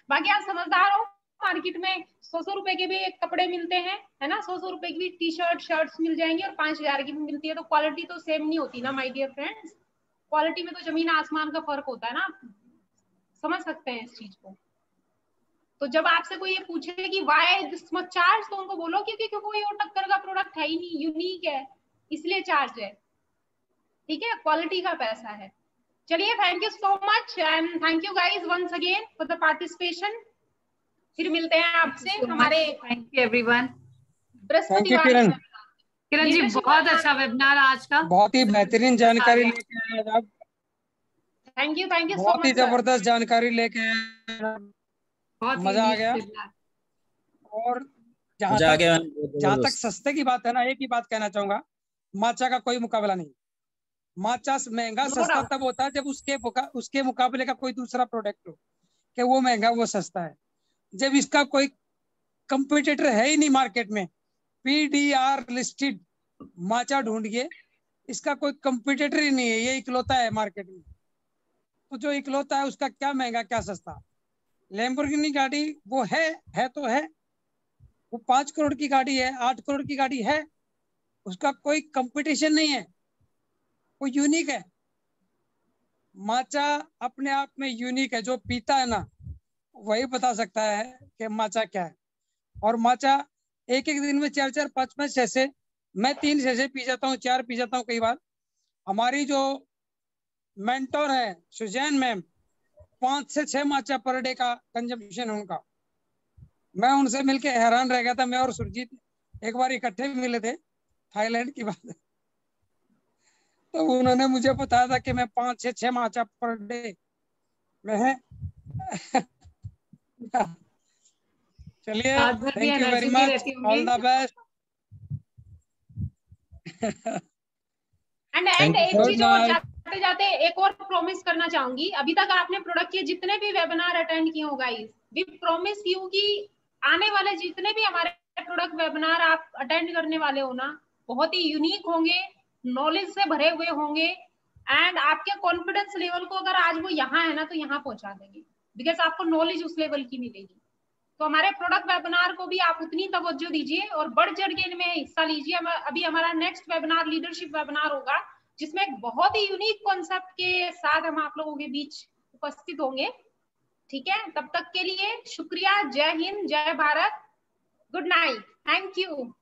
बाकी आप समझदार हो, मार्केट में 100 रुपए के भी कपड़े मिलते हैं, है ना, 100 रुपए की भी टी शर्ट शर्ट्स मिल जाएंगे और 5000 की भी मिलती है। तो क्वालिटी तो सेम नहीं होती ना माय डियर फ्रेंड्स। क्वालिटी में तो जमीन आसमान का फर्क होता है ना, समझ सकते हैं इस चीज को। तो जब आपसे कोई ये पूछे कि व्हाई दिस मच चार्ज, तो उनको बोलो क्योंकि कोई और टक्कर का प्रोडक्ट है ही नहीं, यूनिक है, इसलिए चार्ज है। ठीक है, क्वालिटी का पैसा है। चलिए, thank you so much and thank you guys once again for the participation. फिर मिलते हैं आपसे हमारे, थैंक यू एवरीवन। बृहस्पतिवार। किरण जी बहुत अच्छा वेबिनार आज का, बहुत ही बेहतरीन जानकारी लेके आए आप। थैंक यू सो मच, बहुत ही जबरदस्त जानकारी लेके आए, मजा आ गया। और जहाँ तक सस्ते की बात है ना, एक ही बात कहना चाहूंगा, माचा का कोई मुकाबला नहीं। माचा महंगा सस्ता तब होता है जब उसके मुकाबले का कोई दूसरा प्रोडक्ट हो, कि वो महंगा वो सस्ता है। जब इसका कोई कंपटीटर है ही नहीं मार्केट में, PDR लिस्टेड माचा ढूंढिए, इसका कोई कंपटीटर ही नहीं है, ये इकलौता है मार्केट में। तो जो इकलौता है उसका क्या महंगा क्या सस्ता। लैम्बोर्गिनी गाड़ी वो है तो है, वो 5 करोड़ की गाड़ी है, 8 करोड़ की गाड़ी है, उसका कोई कंपटीशन नहीं है, वो यूनिक है। माचा अपने आप में यूनिक है, जो पीता है ना वही बता सकता है कि माचा क्या है। और माचा एक दिन में 4-4, 5-5 सैसे, मैं 3 सैसे पी जाता हूँ, 4 पी जाता हूँ कई बार। हमारी जो मेंटोर है सुजैन मैम, 5 से 6 माचा पर डे का कंजम्पशन है उनका। मैं उनसे मिलके हैरान रह गया था। मैं और सुरजीत एक बार इकट्ठे मिले थे, थाईलैंड की बात है, तो उन्होंने मुझे बताया था कि मैं 5 से 6 माचा पर डे में है। चलिए, thank you very much, all the best. And एक चीज और जाते जाते एक और प्रॉमिस करना चाहूंगी। अभी तक आपने प्रोडक्ट के जितने भी वेबिनार अटेंड किए हो गाइस, वी प्रॉमिस यू कि आने वाले जितने भी हमारे प्रोडक्ट वेबिनार आप अटेंड करने वाले हो ना, बहुत ही यूनिक होंगे, नॉलेज से भरे हुए होंगे। एंड आपके कॉन्फिडेंस लेवल को अगर आज वो यहाँ है ना तो यहाँ पहुंचा देंगे, बिकॉज आपको नॉलेज उस लेवल की मिलेगी। तो हमारे प्रोडक्ट वेबिनार को भी आप उतनी तवज्जो दीजिए और बढ़ चढ़ के इनमें हिस्सा लीजिए। अभी हमारा नेक्स्ट वेबिनार लीडरशिप वेबिनार होगा, जिसमें एक बहुत ही यूनिक कॉन्सेप्ट के साथ हम आप लोगों के बीच उपस्थित होंगे। ठीक है, तब तक के लिए शुक्रिया। जय हिंद, जय Bharat, good night, thank you.